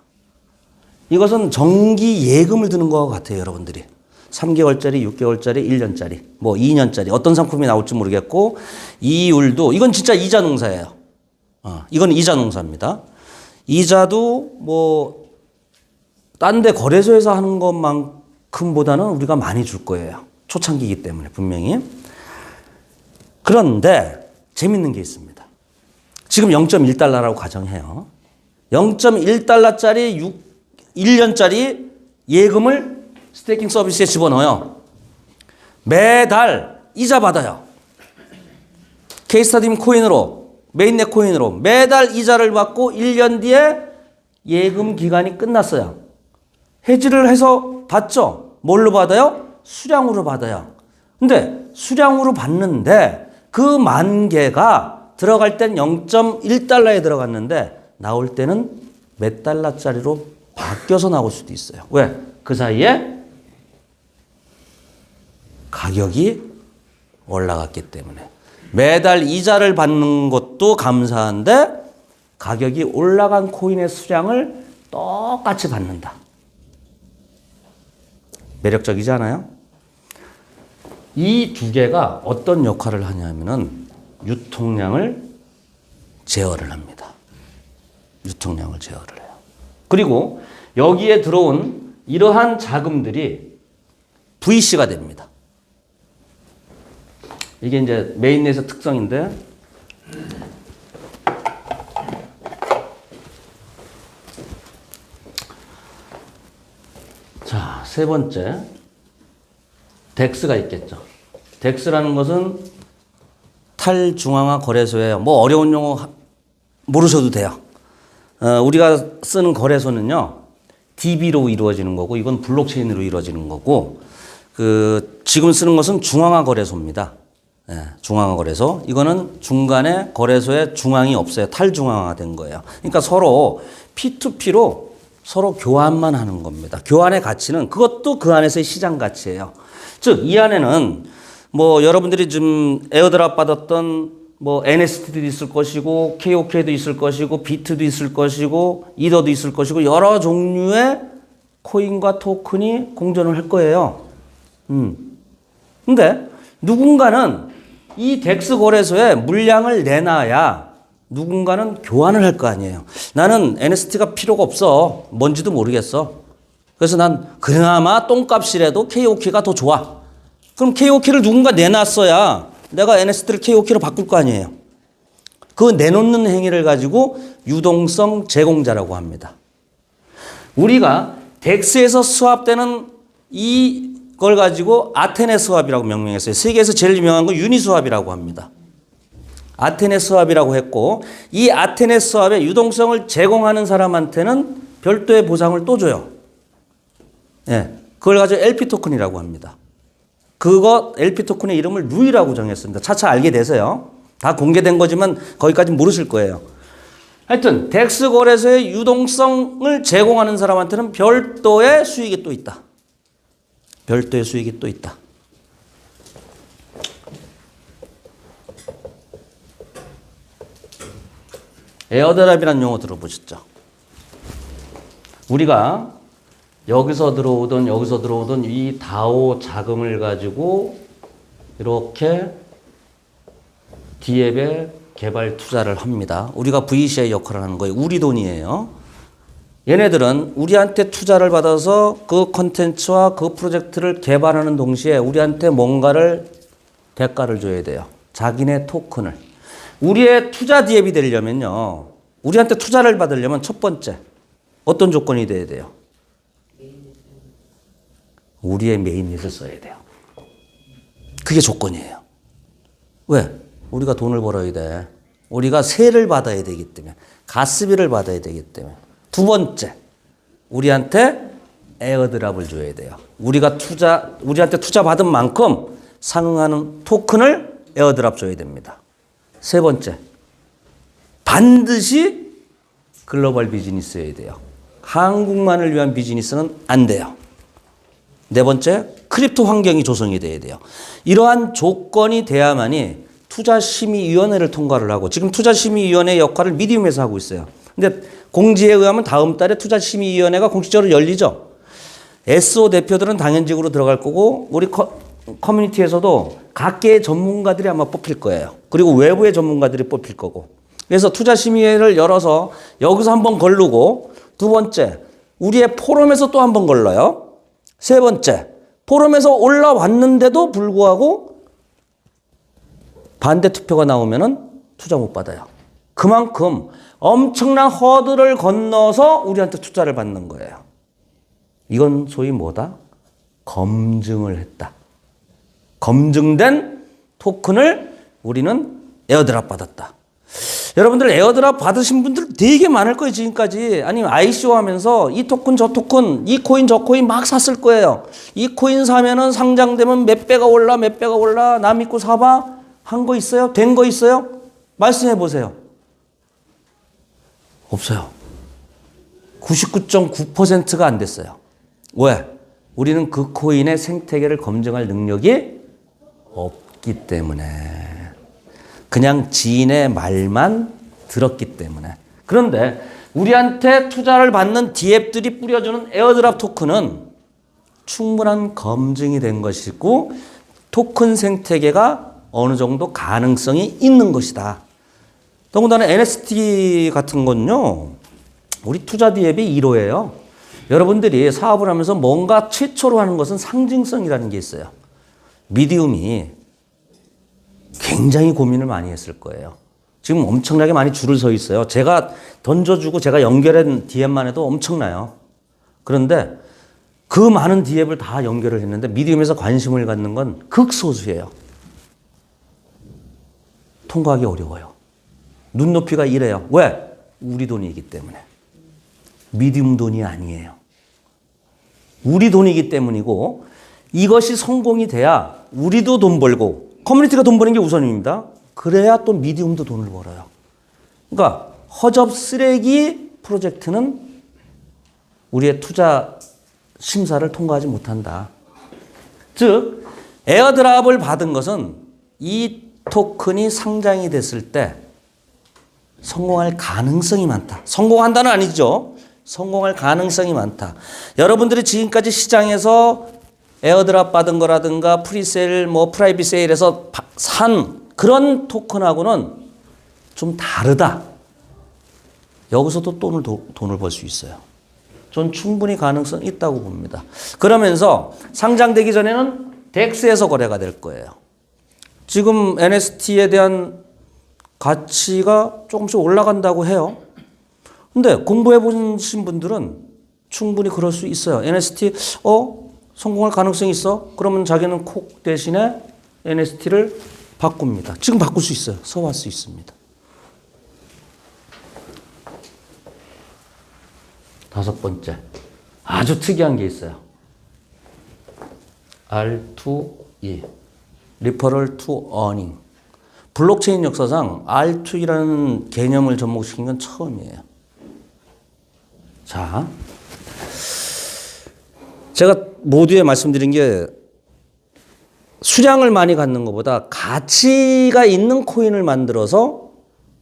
이것은 정기 예금을 드는 것 같아요, 여러분들이. 3개월짜리, 6개월짜리, 1년짜리, 뭐 2년짜리 어떤 상품이 나올지 모르겠고, 이율도 이건 진짜 이자 농사예요. 이건 이자 농사입니다. 이자도 뭐 딴 데 거래소에서 하는 것만큼보다는 우리가 많이 줄 거예요. 초창기이기 때문에 분명히. 그런데 재밌는 게 있습니다. 지금 0.1달러라고 가정해요. 0.1달러짜리 1년짜리 예금을 스테이킹 서비스에 집어넣어요. 매달 이자 받아요. K스타디움 코인으로, 메인넷 코인으로 매달 이자를 받고 1년 뒤에 예금 기간이 끝났어요. 해지를 해서 받죠. 뭘로 받아요? 수량으로 받아요. 근데 수량으로 받는데 그 만개가 들어갈 땐 0.1달러에 들어갔는데 나올 때는 몇 달러짜리로 바뀌어서 나올 수도 있어요. 왜? 그 사이에 가격이 올라갔기 때문에. 매달 이자를 받는 것도 감사한데 가격이 올라간 코인의 수량을 똑같이 받는다. 매력적이지 않아요? 이 두 개가 어떤 역할을 하냐면은 유통량을 제어를 합니다. 유통량을 제어를 해요. 그리고 여기에 들어온 이러한 자금들이 VC가 됩니다. 이게 이제 메인넷의 특성인데, 자, 세 번째, 덱스가 있겠죠. 덱스라는 것은 탈중앙화 거래소예요. 뭐 어려운 용어 모르셔도 돼요. 우리가 쓰는 거래소는요, DB로 이루어지는 거고, 이건 블록체인으로 이루어지는 거고, 지금 쓰는 것은 중앙화 거래소입니다. 네, 중앙화 거래소. 이거는 중간에 거래소에 중앙이 없어요. 탈중앙화 된 거예요. 그러니까 서로 P2P로 서로 교환만 하는 겁니다. 교환의 가치는 그것도 그 안에서의 시장 가치예요. 즉, 이 안에는 뭐 여러분들이 좀 에어드랍 받았던 뭐 NST도 있을 것이고, KOK도 있을 것이고, 비트도 있을 것이고, 이더도 있을 것이고, 여러 종류의 코인과 토큰이 공존을 할 거예요. 근데 누군가는 이 덱스 거래소에 물량을 내놔야 누군가는 교환을 할 거 아니에요. 나는 NST가 필요가 없어. 뭔지도 모르겠어. 그래서 난 그나마 똥값이라도 KOK가 더 좋아. 그럼 KOK를 누군가 내놨어야 내가 NST를 KOK로 바꿀 거 아니에요. 그 내놓는 행위를 가지고 유동성 제공자라고 합니다. 우리가 덱스에서 수합되는 이걸 가지고 아테네 수합이라고 명명했어요. 세계에서 제일 유명한 건 유니 수합이라고 합니다. 아테네 수합이라고 했고 이 아테네 수합의 유동성을 제공하는 사람한테는 별도의 보상을 또 줘요. 예, 그걸 가지고 LP 토큰이라고 합니다. 그거 LP 토큰의 이름을 루이라고 정했습니다. 차차 알게 되세요. 다 공개된 거지만 거기까지 모르실 거예요. 하여튼 덱스 거래소의 유동성을 제공하는 사람한테는 별도의 수익이 또 있다. 별도의 수익이 또 있다. 에어드랍이라는 용어 들어보셨죠? 우리가 여기서 들어오던 이 다오 자금을 가지고 이렇게 D앱에 개발 투자를 합니다. 우리가 VCI 역할을 하는 거예요. 우리 돈이에요. 얘네들은 우리한테 투자를 받아서 그 콘텐츠와 그 프로젝트를 개발하는 동시에 우리한테 뭔가를 대가를 줘야 돼요. 자기네 토큰을. 우리의 투자 D앱이 되려면요. 우리한테 투자를 받으려면 첫 번째 어떤 조건이 돼야 돼요? 우리의 메인넷을 써야 돼요. 그게 조건이에요. 왜? 우리가 돈을 벌어야 돼. 우리가 세를 받아야 되기 때문에. 가스비를 받아야 되기 때문에. 두 번째, 우리한테 에어드랍을 줘야 돼요. 우리한테 투자 받은 만큼 상응하는 토큰을 에어드랍 줘야 됩니다. 세 번째, 반드시 글로벌 비즈니스여야 돼요. 한국만을 위한 비즈니스는 안 돼요. 네 번째, 크립토 환경이 조성이 돼야 돼요. 이러한 조건이 돼야만이 투자심의위원회를 통과를 하고 지금 투자심의위원회 역할을 미디움에서 하고 있어요. 근데 공지에 의하면 다음 달에 투자심의위원회가 공식적으로 열리죠. SO 대표들은 당연직으로 들어갈 거고 우리 커뮤니티에서도 각계의 전문가들이 아마 뽑힐 거예요. 그리고 외부의 전문가들이 뽑힐 거고. 그래서 투자심의회를 열어서 여기서 한번 걸르고 두 번째, 우리의 포럼에서 또 한번 걸러요. 세 번째, 포럼에서 올라왔는데도 불구하고 반대 투표가 나오면은 투자 못 받아요. 그만큼 엄청난 허들을 건너서 우리한테 투자를 받는 거예요. 이건 소위 뭐다? 검증을 했다. 검증된 토큰을 우리는 에어드랍 받았다. 여러분들 에어드랍 받으신 분들 되게 많을 거예요, 지금까지. 아니면 ICO 하면서 이 토큰, 저 토큰, 이 코인, 저 코인 막 샀을 거예요. 이 코인 사면은 상장되면 몇 배가 올라, 몇 배가 올라, 나 믿고 사봐? 한 거 있어요? 된 거 있어요? 말씀해 보세요. 없어요. 99.9%가 안 됐어요. 왜? 우리는 그 코인의 생태계를 검증할 능력이 없기 때문에. 그냥 지인의 말만 들었기 때문에. 그런데 우리한테 투자를 받는 D앱들이 뿌려주는 에어드랍 토큰은 충분한 검증이 된 것이고 토큰 생태계가 어느 정도 가능성이 있는 것이다. 더군다나 NST 같은 건요. 우리 투자 D앱이 1호예요. 여러분들이 사업을 하면서 뭔가 최초로 하는 것은 상징성이라는 게 있어요. 미디움이 굉장히 고민을 많이 했을 거예요. 지금 엄청나게 많이 줄을 서 있어요. 제가 던져주고 제가 연결한 D앱만 해도 엄청나요. 그런데 그 많은 D앱을 다 연결을 했는데 미디움에서 관심을 갖는 건 극소수예요. 통과하기 어려워요. 눈높이가 이래요. 왜? 우리 돈이기 때문에. 미디움 돈이 아니에요. 우리 돈이기 때문이고 이것이 성공이 돼야 우리도 돈 벌고 커뮤니티가 돈 버는 게 우선입니다. 그래야 또 미디움도 돈을 벌어요. 그러니까 허접 쓰레기 프로젝트는 우리의 투자 심사를 통과하지 못한다. 즉 에어드랍을 받은 것은 이 토큰이 상장이 됐을 때 성공할 가능성이 많다. 성공한다는 아니죠. 성공할 가능성이 많다. 여러분들이 지금까지 시장에서 에어드랍 받은 거라든가 프리세일, 프라이빗 세일에서 산 그런 토큰하고는 좀 다르다. 여기서도 돈을 벌 수 있어요. 전 충분히 가능성 있다고 봅니다. 그러면서 상장되기 전에는 덱스에서 거래가 될 거예요. 지금 NST에 대한 가치가 조금씩 올라간다고 해요. 근데 공부해 보신 분들은 충분히 그럴 수 있어요. NST 성공할 가능성이 있어? 그러면 자기는 콕 대신에 NST를 바꿉니다. 지금 바꿀 수 있어요. 서할 수 있습니다. 5번째. 아주 특이한 게 있어요. R2E. Referral to Earning. 블록체인 역사상 R2E라는 개념을 접목시킨 건 처음이에요. 자, 제가 모두에 말씀드린 게 수량을 많이 갖는 것보다 가치가 있는 코인을 만들어서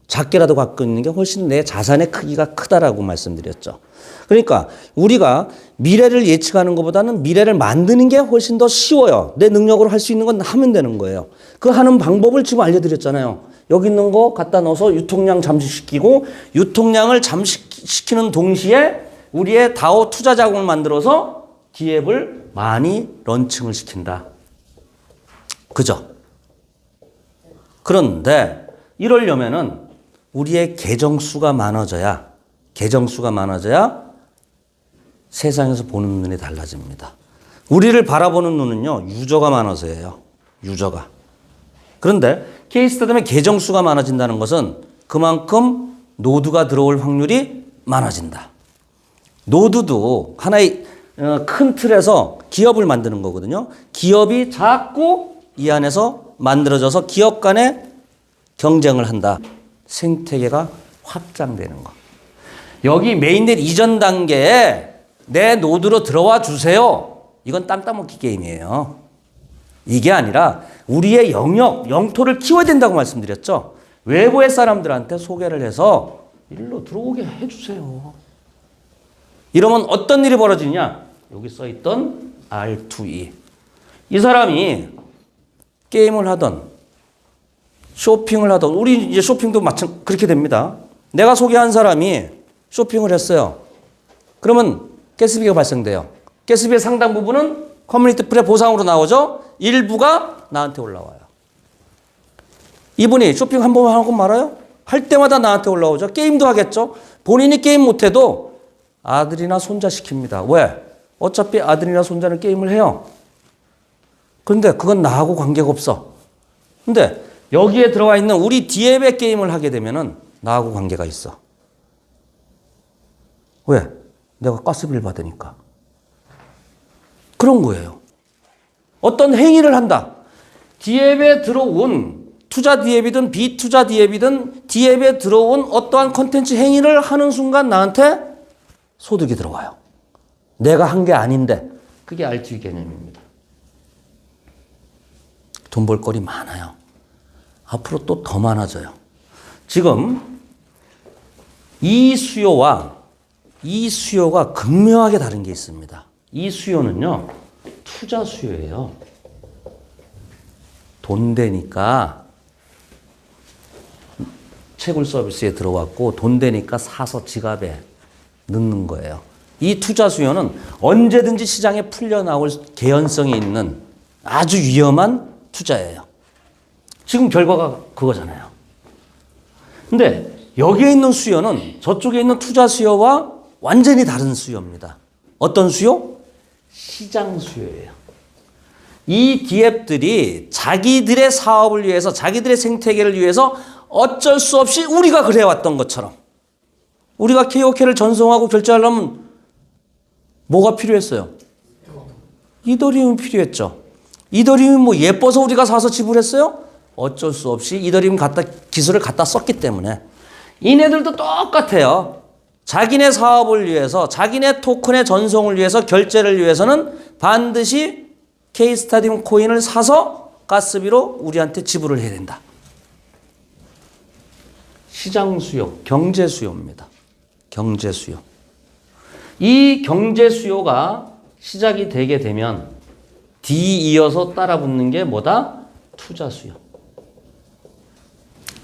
작게라도 갖고 있는 게 훨씬 내 자산의 크기가 크다라고 말씀드렸죠. 그러니까 우리가 미래를 예측하는 것보다는 미래를 만드는 게 훨씬 더 쉬워요. 내 능력으로 할 수 있는 건 하면 되는 거예요. 그 하는 방법을 지금 알려드렸잖아요. 여기 있는 거 갖다 넣어서 유통량 잠식시키고 유통량을 잠식시키는 동시에 우리의 다오 투자 자금을 만들어서 디앱을 많이 런칭을 시킨다. 그죠? 그런데 이러려면은 우리의 계정 수가 많아져야 세상에서 보는 눈이 달라집니다. 우리를 바라보는 눈은요, 유저가 많아서예요. 유저가. 그런데 케이스타듬의 계정 수가 많아진다는 것은 그만큼 노드가 들어올 확률이 많아진다. 노드도 하나의 큰 틀에서 기업을 만드는 거거든요. 기업이 자꾸 이 안에서 만들어져서 기업 간에 경쟁을 한다. 생태계가 확장되는 거. 여기 메인넷 이전 단계에 내 노드로 들어와 주세요. 이건 땅 따먹기 게임이에요. 이게 아니라 우리의 영토를 키워야 된다고 말씀드렸죠. 외부의 사람들한테 소개를 해서 일로 들어오게 해주세요. 이러면 어떤 일이 벌어지냐? 여기 써있던 R2E. 이 사람이 게임을 하던 쇼핑을 하던 우리 이제 쇼핑도 마찬 그렇게 됩니다. 내가 소개한 사람이 쇼핑을 했어요. 그러면 가스비가 발생돼요. 가스비의 상당 부분은 커뮤니티 플레이 보상으로 나오죠. 일부가 나한테 올라와요. 이분이 쇼핑 한 번 하고 말아요? 할 때마다 나한테 올라오죠. 게임도 하겠죠. 본인이 게임 못해도 아들이나 손자 시킵니다. 왜? 어차피 아들이나 손자는 게임을 해요. 그런데 그건 나하고 관계가 없어. 근데 여기에 들어와 있는 우리 디앱의 게임을 하게 되면은 나하고 관계가 있어. 왜? 내가 가스비를 받으니까. 그런 거예요. 어떤 행위를 한다. 디앱에 들어온 투자 디앱이든 비투자 디앱이든 디앱에 들어온 어떠한 컨텐츠 행위를 하는 순간 나한테 소득이 들어와요. 내가 한 게 아닌데 그게 R2E 개념입니다. 돈 벌 거리 많아요. 앞으로 또 더 많아져요. 지금 이 수요가 극명하게 다른 게 있습니다. 이 수요는요, 투자 수요예요. 돈 되니까 채굴 서비스에 들어왔고 돈 되니까 사서 지갑에 넣는 거예요. 이 투자 수요는 언제든지 시장에 풀려나올 개연성이 있는 아주 위험한 투자예요. 지금 결과가 그거잖아요. 근데 여기에 있는 수요는 저쪽에 있는 투자 수요와 완전히 다른 수요입니다. 어떤 수요? 시장 수요예요. 이 기업들이 자기들의 사업을 위해서 자기들의 생태계를 위해서 어쩔 수 없이 우리가 그래왔던 것처럼 우리가 KOK를 전송하고 결제하려면 뭐가 필요했어요? 이더리움이 필요했죠. 이더리움이 뭐 예뻐서 우리가 사서 지불했어요? 어쩔 수 없이 이더리움 기술을 갖다 썼기 때문에. 이네들도 똑같아요. 자기네 사업을 위해서 자기네 토큰의 전송을 위해서 결제를 위해서는 반드시 K스타디움 코인을 사서 가스비로 우리한테 지불을 해야 된다. 시장 수요, 경제 수요입니다. 경제 수요. 이 경제 수요가 시작이 되게 되면 D 이어서 따라 붙는 게 뭐다? 투자 수요.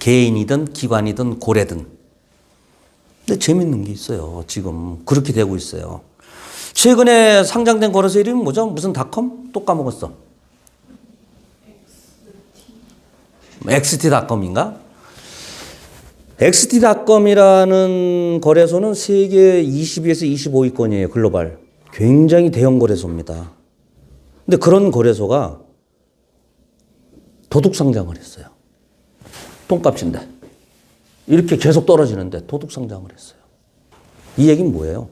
개인이든 기관이든 고래든. 근데 재밌는 게 있어요. 지금 그렇게 되고 있어요. 최근에 상장된 거래소 이름이 뭐죠? 무슨 닷컴? 또 까먹었어. XT닷컴인가? XT닷컴이라는 거래소는 세계 20위에서 25위권이에요. 글로벌. 굉장히 대형 거래소입니다. 근데 그런 거래소가 도둑 상장을 했어요. 똥값인데. 이렇게 계속 떨어지는데 도둑 상장을 했어요. 이 얘기는 뭐예요?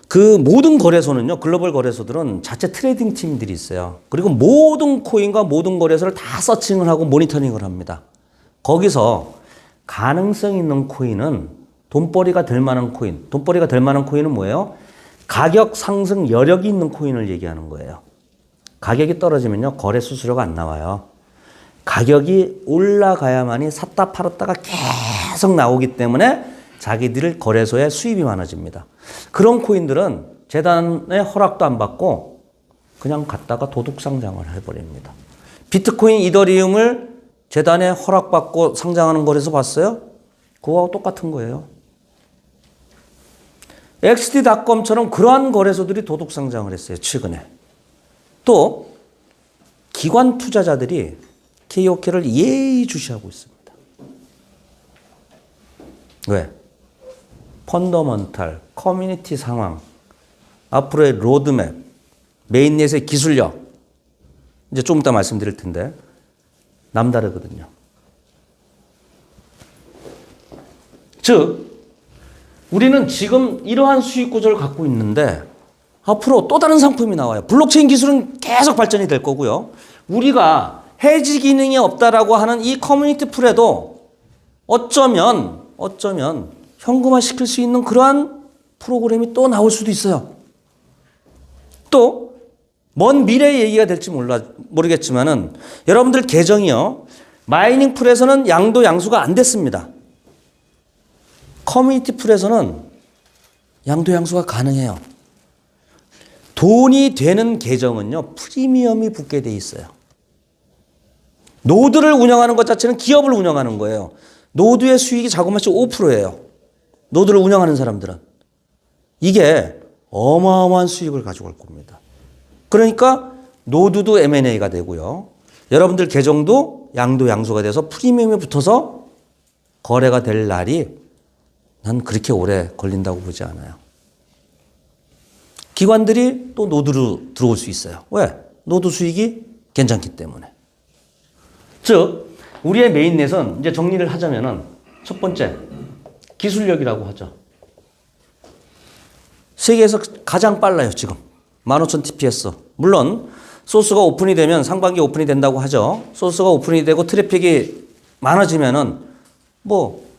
그 모든 거래소는요, 글로벌 거래소들은 자체 트레이딩 팀들이 있어요. 그리고 모든 코인과 모든 거래소를 다 서칭을 하고 모니터링을 합니다. 거기서 가능성 있는 코인은 돈벌이가 될 만한 코인. 돈벌이가 될 만한 코인은 뭐예요? 가격 상승 여력이 있는 코인을 얘기하는 거예요. 가격이 떨어지면요, 거래 수수료가 안 나와요. 가격이 올라가야만이 샀다 팔았다가 계속 나오기 때문에 자기들 거래소에 수입이 많아집니다. 그런 코인들은 재단의 허락도 안 받고 그냥 갖다가 도둑 상장을 해버립니다. 비트코인, 이더리움을 재단에 허락받고 상장하는 거래소 봤어요? 그거하고 똑같은 거예요. XT.com처럼 그러한 거래소들이 도둑 상장을 했어요. 최근에. 또 기관 투자자들이 KOK를 예의주시하고 있습니다. 왜? 펀더먼탈, 커뮤니티 상황, 앞으로의 로드맵, 메인넷의 기술력, 이제 좀 이따 말씀드릴 텐데 남다르거든요. 즉, 우리는 지금 이러한 수익 구조를 갖고 있는데 앞으로 또 다른 상품이 나와요. 블록체인 기술은 계속 발전이 될 거고요. 우리가 해지 기능이 없다라고 하는 이 커뮤니티 풀에도 어쩌면 현금화 시킬 수 있는 그러한 프로그램이 또 나올 수도 있어요. 또 먼 미래의 얘기가 될지 모르겠지만은 여러분들 계정이요. 마이닝 풀에서는 양도 양수가 안 됐습니다. 커뮤니티 풀에서는 양도 양수가 가능해요. 돈이 되는 계정은요, 프리미엄이 붙게 돼 있어요. 노드를 운영하는 것 자체는 기업을 운영하는 거예요. 노드의 수익이 자그마치 5%예요. 노드를 운영하는 사람들은. 이게 어마어마한 수익을 가져갈 겁니다. 그러니까 노드도 M&A가 되고요. 여러분들 계정도 양도 양수가 돼서 프리미엄에 붙어서 거래가 될 날이 난 그렇게 오래 걸린다고 보지 않아요. 기관들이 또 노드로 들어올 수 있어요. 왜? 노드 수익이 괜찮기 때문에. 즉, 우리의 메인넷은 이제 정리를 하자면은 첫 번째, 기술력이라고 하죠. 세계에서 가장 빨라요, 지금. 15,000 TPS. 물론, 소스가 오픈이 되면 상반기 오픈이 된다고 하죠. 소스가 오픈이 되고 트래픽이 많아지면은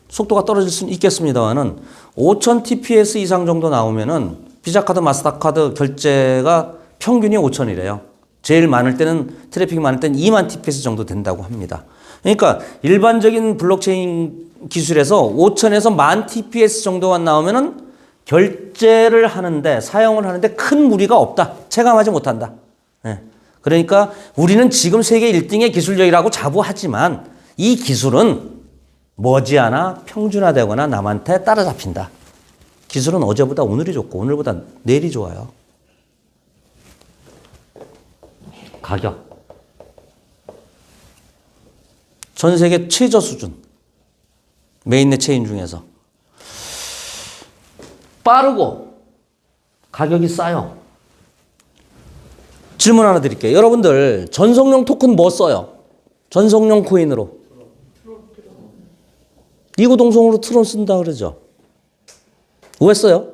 속도가 떨어질 수는 있겠습니다만은 5,000 TPS 이상 정도 나오면은 비자카드, 마스터카드 결제가 평균이 5,000이래요. 제일 많을 때는 트래픽이 많을 때는 2만 TPS 정도 된다고 합니다. 그러니까 일반적인 블록체인 기술에서 5,000에서 10,000 TPS 정도만 나오면은 결제를 하는데 사용을 하는데 큰 무리가 없다. 체감하지 못한다. 네. 그러니까 우리는 지금 세계 1등의 기술력이라고 자부하지만 이 기술은 머지않아 평준화되거나 남한테 따라잡힌다. 기술은 어제보다 오늘이 좋고 오늘보다 내일이 좋아요. 가격. 전 세계 최저 수준. 메인넷 체인 중에서. 빠르고 가격이 싸요. 질문 하나 드릴게요. 여러분들 전송용 토큰 뭐 써요? 전송용 코인으로. 이구동성으로 트론 쓴다 그러죠. 왜 써요?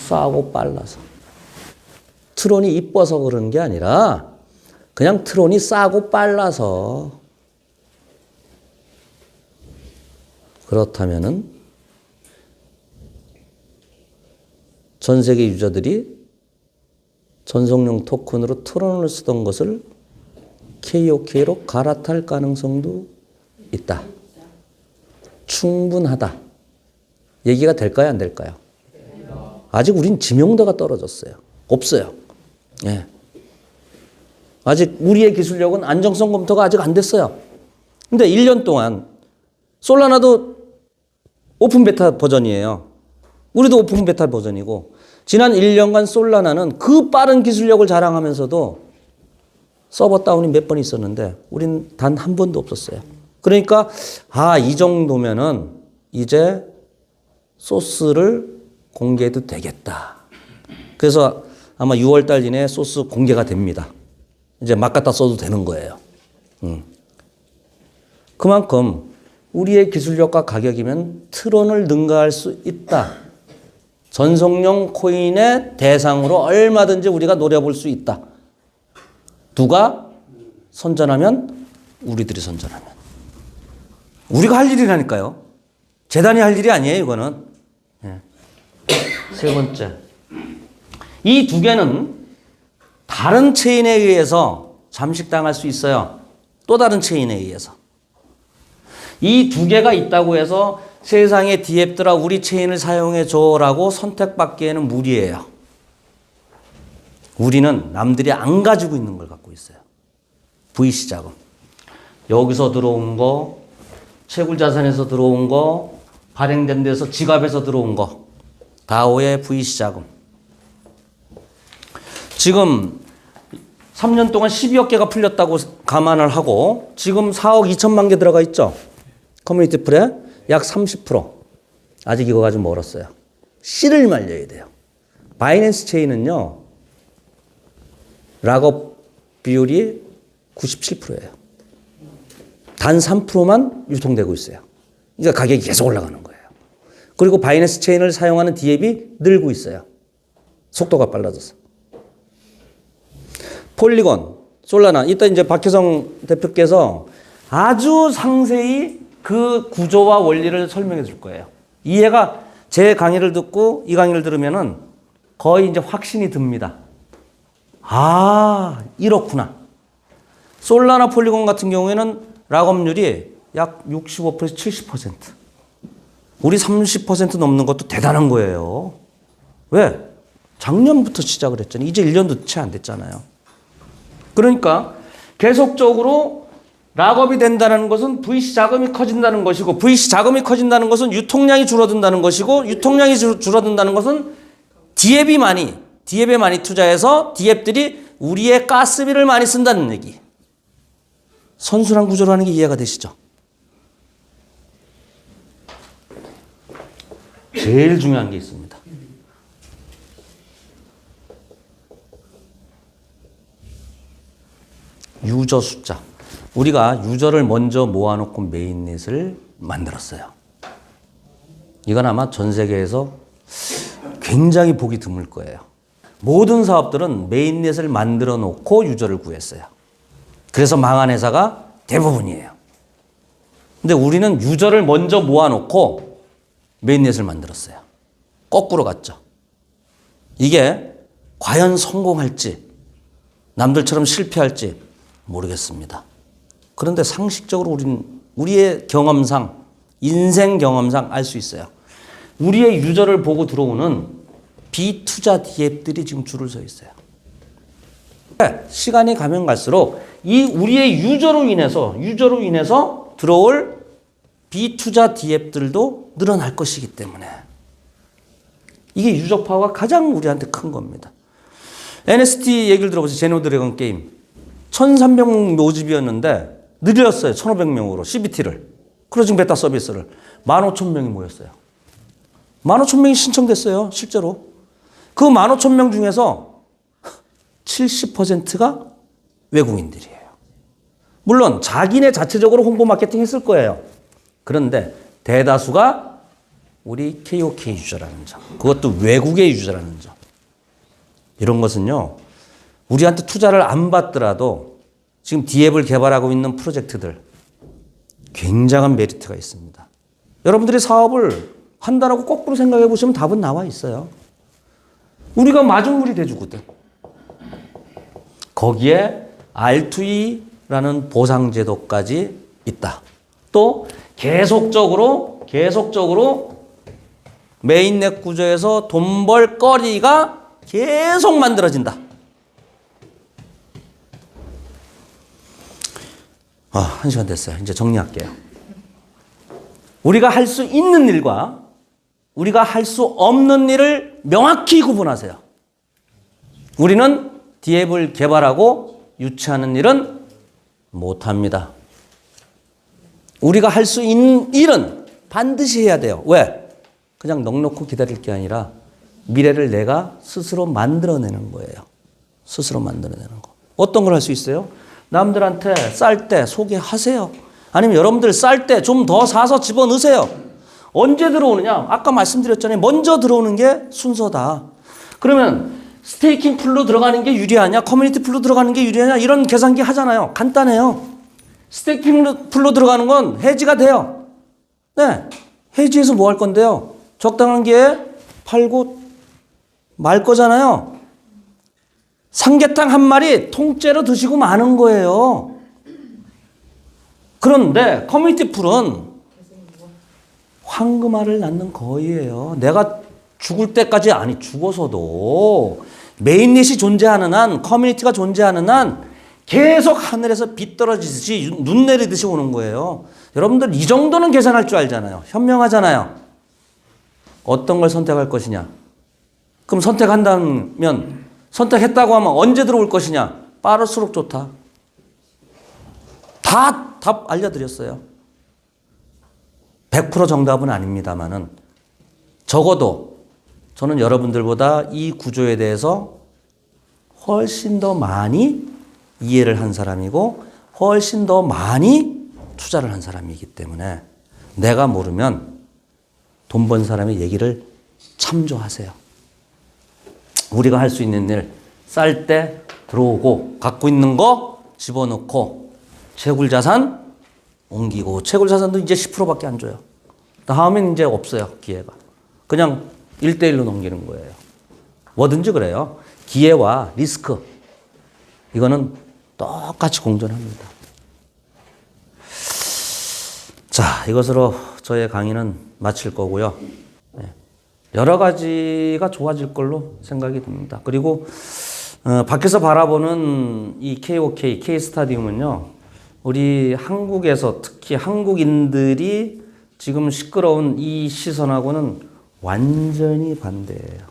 싸고 빨라서. 트론이 이뻐서 그런 게 아니라 그냥 트론이 싸고 빨라서. 그렇다면은 전 세계 유저들이 전송용 토큰으로 트론을 쓰던 것을 KOK로 갈아탈 가능성도 있다. 충분하다. 얘기가 될까요? 안 될까요? 아직 우린 지명도가 떨어졌어요. 없어요. 예. 아직 우리의 기술력은 안정성 검토가 아직 안 됐어요. 근데 1년 동안 솔라나도 오픈 베타 버전이에요. 우리도 오픈 베타 버전이고 지난 1년간 솔라나는 그 빠른 기술력을 자랑하면서도 서버 다운이 몇 번 있었는데 우린 단 한 번도 없었어요. 그러니까 이 정도면은 이제 소스를 공개해도 되겠다. 그래서 아마 6월 달 이내에 소스 공개가 됩니다. 이제 막 갖다 써도 되는 거예요. 그만큼 우리의 기술력과 가격이면 트론을 능가할 수 있다. 전송용 코인의 대상으로 얼마든지 우리가 노려볼 수 있다. 누가 선전하면? 우리들이 선전하면. 우리가 할 일이라니까요. 재단이 할 일이 아니에요, 이거는. 예. 세 번째. 이 두 개는 다른 체인에 의해서 잠식당할 수 있어요. 또 다른 체인에 의해서. 이 두 개가 있다고 해서 세상의 디앱들아 우리 체인을 사용해 줘라고 선택받기에는 무리예요. 우리는 남들이 안 가지고 있는 걸 갖고 있어요. VC 자금. 여기서 들어온 거, 채굴자산에서 들어온 거, 발행된 데서 지갑에서 들어온 거. 다오의 VC 자금. 지금 3년 동안 12억 개가 풀렸다고 감안을 하고 지금 4억 2천만 개 들어가 있죠. 커뮤니티 풀에 약 30%. 아직 이거 가지고 멀었어요. 씨를 말려야 돼요. 바이낸스 체인은요. 락업 비율이 97%예요. 단 3%만 유통되고 있어요. 그러니까 가격이 계속 올라가는 거예요. 그리고 바이낸스 체인을 사용하는 디앱이 늘고 있어요. 속도가 빨라져서. 폴리곤, 솔라나. 이따 이제 박혜성 대표께서 아주 상세히 그 구조와 원리를 설명해 줄 거예요. 이해가 제 강의를 듣고 이 강의를 들으면은 거의 이제 확신이 듭니다. 이렇구나. 솔라나 폴리곤 같은 경우에는 락업률이 약 65%에서 70%. 우리 30% 넘는 것도 대단한 거예요. 왜? 작년부터 시작을 했잖아요. 이제 1년도 채 안 됐잖아요. 그러니까 계속적으로 락업이 된다는 것은 VC 자금이 커진다는 것이고 VC 자금이 커진다는 것은 유통량이 줄어든다는 것이고 유통량이 줄어든다는 것은 디앱에 많이 투자해서 디앱들이 우리의 가스비를 많이 쓴다는 얘기. 선순환 구조로 하는 게 이해가 되시죠? 제일 중요한 게 있습니다. 유저 숫자. 우리가 유저를 먼저 모아놓고 메인넷을 만들었어요. 이건 아마 전 세계에서 굉장히 보기 드물 거예요. 모든 사업들은 메인넷을 만들어 놓고 유저를 구했어요. 그래서 망한 회사가 대부분이에요. 근데 우리는 유저를 먼저 모아놓고 메인넷을 만들었어요. 거꾸로 갔죠. 이게 과연 성공할지 남들처럼 실패할지 모르겠습니다. 그런데 상식적으로 우리의 경험상 인생 경험상 알 수 있어요. 우리의 유저를 보고 들어오는 비투자 디앱들이 지금 줄을 서 있어요. 시간이 가면 갈수록 이 우리의 유저로 인해서 들어올 비투자 디앱들도 늘어날 것이기 때문에 이게 유저 파워가 가장 우리한테 큰 겁니다. NST 얘기를 들어보세요. 제노 드래곤 게임. 1,300명 모집이었는데 늘렸어요. 1,500명으로 CBT를. 크루징 베타 서비스를. 15,000명이 모였어요. 15,000명이 신청됐어요. 실제로. 그 15,000명 중에서 70%가 외국인들이에요. 물론 자기네 자체적으로 홍보 마케팅 했을 거예요. 그런데 대다수가 우리 KOK 유저라는 점. 그것도 외국의 유저라는 점. 이런 것은요. 우리한테 투자를 안 받더라도 지금 디앱을 개발하고 있는 프로젝트들 굉장한 메리트가 있습니다. 여러분들이 사업을 한다라고 거꾸로 생각해 보시면 답은 나와 있어요. 우리가 마중물이 돼주거든. 거기에 R2E라는 보상제도까지 있다. 또 계속적으로 메인넷 구조에서 돈 벌 거리가 계속 만들어진다. 한 시간 됐어요. 이제 정리할게요. 우리가 할 수 있는 일과 우리가 할 수 없는 일을 명확히 구분하세요. 우리는 D앱을 개발하고 유치하는 일은 못합니다. 우리가 할 수 있는 일은 반드시 해야 돼요. 왜? 그냥 넋놓고 기다릴 게 아니라 미래를 내가 스스로 만들어내는 거예요. 스스로 만들어내는 거. 어떤 걸 할 수 있어요? 남들한테 쌀 때 소개하세요. 아니면 여러분들 쌀 때 좀 더 사서 집어넣으세요. 언제 들어오느냐? 아까 말씀드렸잖아요. 먼저 들어오는 게 순서다. 그러면 스테이킹 풀로 들어가는 게 유리하냐? 커뮤니티 풀로 들어가는 게 유리하냐? 이런 계산기 하잖아요. 간단해요. 스테이킹 풀로 들어가는 건 해지가 돼요. 네. 해지해서 뭐 할 건데요? 적당한 기회에 팔고 말 거잖아요. 삼계탕 한 마리 통째로 드시고 마는 거예요. 그런데 커뮤니티 풀은 황금알을 낳는 거위예요. 내가 죽을 때까지, 아니 죽어서도 메인넷이 존재하는 한, 커뮤니티가 존재하는 한 계속 하늘에서 비 떨어지듯이 눈 내리듯이 오는 거예요. 여러분들 이 정도는 계산할 줄 알잖아요. 현명하잖아요. 어떤 걸 선택할 것이냐. 그럼 선택한다면, 선택했다고 하면 언제 들어올 것이냐. 빠를수록 좋다. 다 답 알려드렸어요. 100% 정답은 아닙니다만은 적어도 저는 여러분들보다 이 구조에 대해서 훨씬 더 많이 이해를 한 사람이고 훨씬 더 많이 투자를 한 사람이기 때문에 내가 모르면 돈 번 사람의 얘기를 참조하세요. 우리가 할 수 있는 일, 쌀 때 들어오고 갖고 있는 거 집어넣고 채굴자산 옮기고, 채굴자산도 이제 10%밖에 안 줘요. 다음엔 이제 없어요, 기회가. 그냥 1대1로 넘기는 거예요. 뭐든지 그래요. 기회와 리스크, 이거는 똑같이 공존합니다. 자, 이것으로 저의 강의는 마칠 거고요. 여러 가지가 좋아질 걸로 생각이 듭니다. 그리고 밖에서 바라보는 이 KOK, K스타디움은요, 우리 한국에서 특히 한국인들이 지금 시끄러운 이 시선하고는 완전히 반대예요.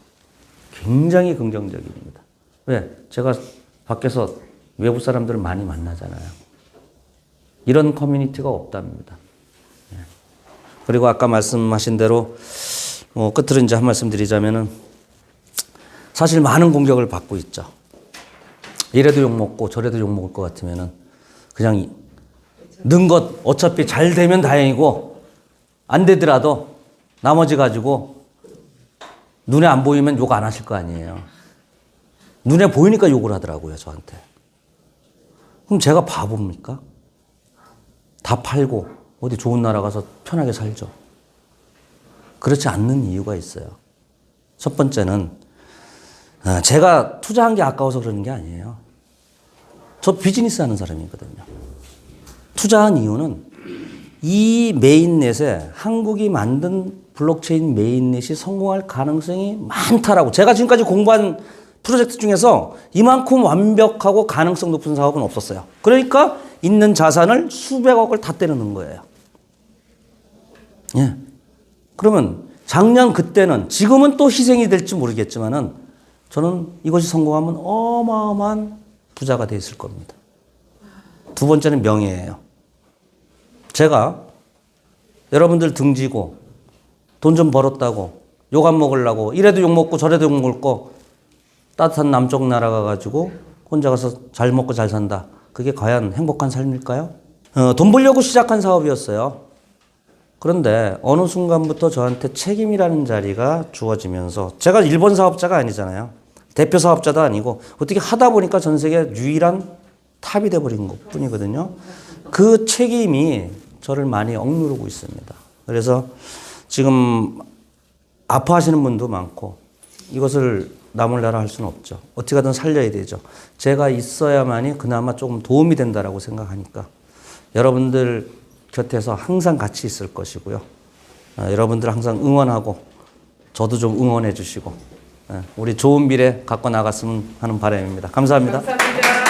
굉장히 긍정적입니다. 왜? 제가 밖에서 외부 사람들을 많이 만나잖아요. 이런 커뮤니티가 없답니다. 그리고 아까 말씀하신 대로 끝으로 이제 한 말씀 드리자면은 사실 많은 공격을 받고 있죠. 이래도 욕먹고 저래도 욕먹을 것 같으면은 그냥 는 것 어차피 잘 되면 다행이고 안 되더라도 나머지 가지고 눈에 안 보이면 욕 안 하실 거 아니에요. 눈에 보이니까 욕을 하더라고요, 저한테. 그럼 제가 바보입니까? 다 팔고 어디 좋은 나라 가서 편하게 살죠. 그렇지 않는 이유가 있어요. 첫 번째는 제가 투자한 게 아까워서 그러는 게 아니에요. 저 비즈니스 하는 사람이거든요. 투자한 이유는 이 메인넷에 한국이 만든 블록체인 메인넷이 성공할 가능성이 많다라고. 제가 지금까지 공부한 프로젝트 중에서 이만큼 완벽하고 가능성 높은 사업은 없었어요. 그러니까 있는 자산을 수백억을 다 때려넣은 거예요. 예. 그러면 작년 그때는, 지금은 또 희생이 될지 모르겠지만은 저는 이것이 성공하면 어마어마한 부자가 돼 있을 겁니다. 두 번째는 명예예요. 제가 여러분들 등지고 돈 좀 벌었다고 욕 안 먹으려고 이래도 욕 먹고 저래도 욕 먹을 거 따뜻한 남쪽 나라 가가지고 혼자 가서 잘 먹고 잘 산다. 그게 과연 행복한 삶일까요? 돈 벌려고 시작한 사업이었어요. 그런데 어느 순간부터 저한테 책임이라는 자리가 주어지면서, 제가 일본 사업자가 아니잖아요. 대표 사업자도 아니고 어떻게 하다 보니까 전 세계 유일한 탑이 돼버린 것 뿐이거든요. 그 책임이 저를 많이 억누르고 있습니다. 그래서 지금 아파하시는 분도 많고 이것을 나 몰라라 할 수는 없죠. 어떻게 하든 살려야 되죠. 제가 있어야만이 그나마 조금 도움이 된다라고 생각하니까 여러분들 곁에서 항상 같이 있을 것이고요. 여러분들 항상 응원하고 저도 좀 응원해 주시고 우리 좋은 미래 갖고 나갔으면 하는 바람입니다. 감사합니다. 감사합니다.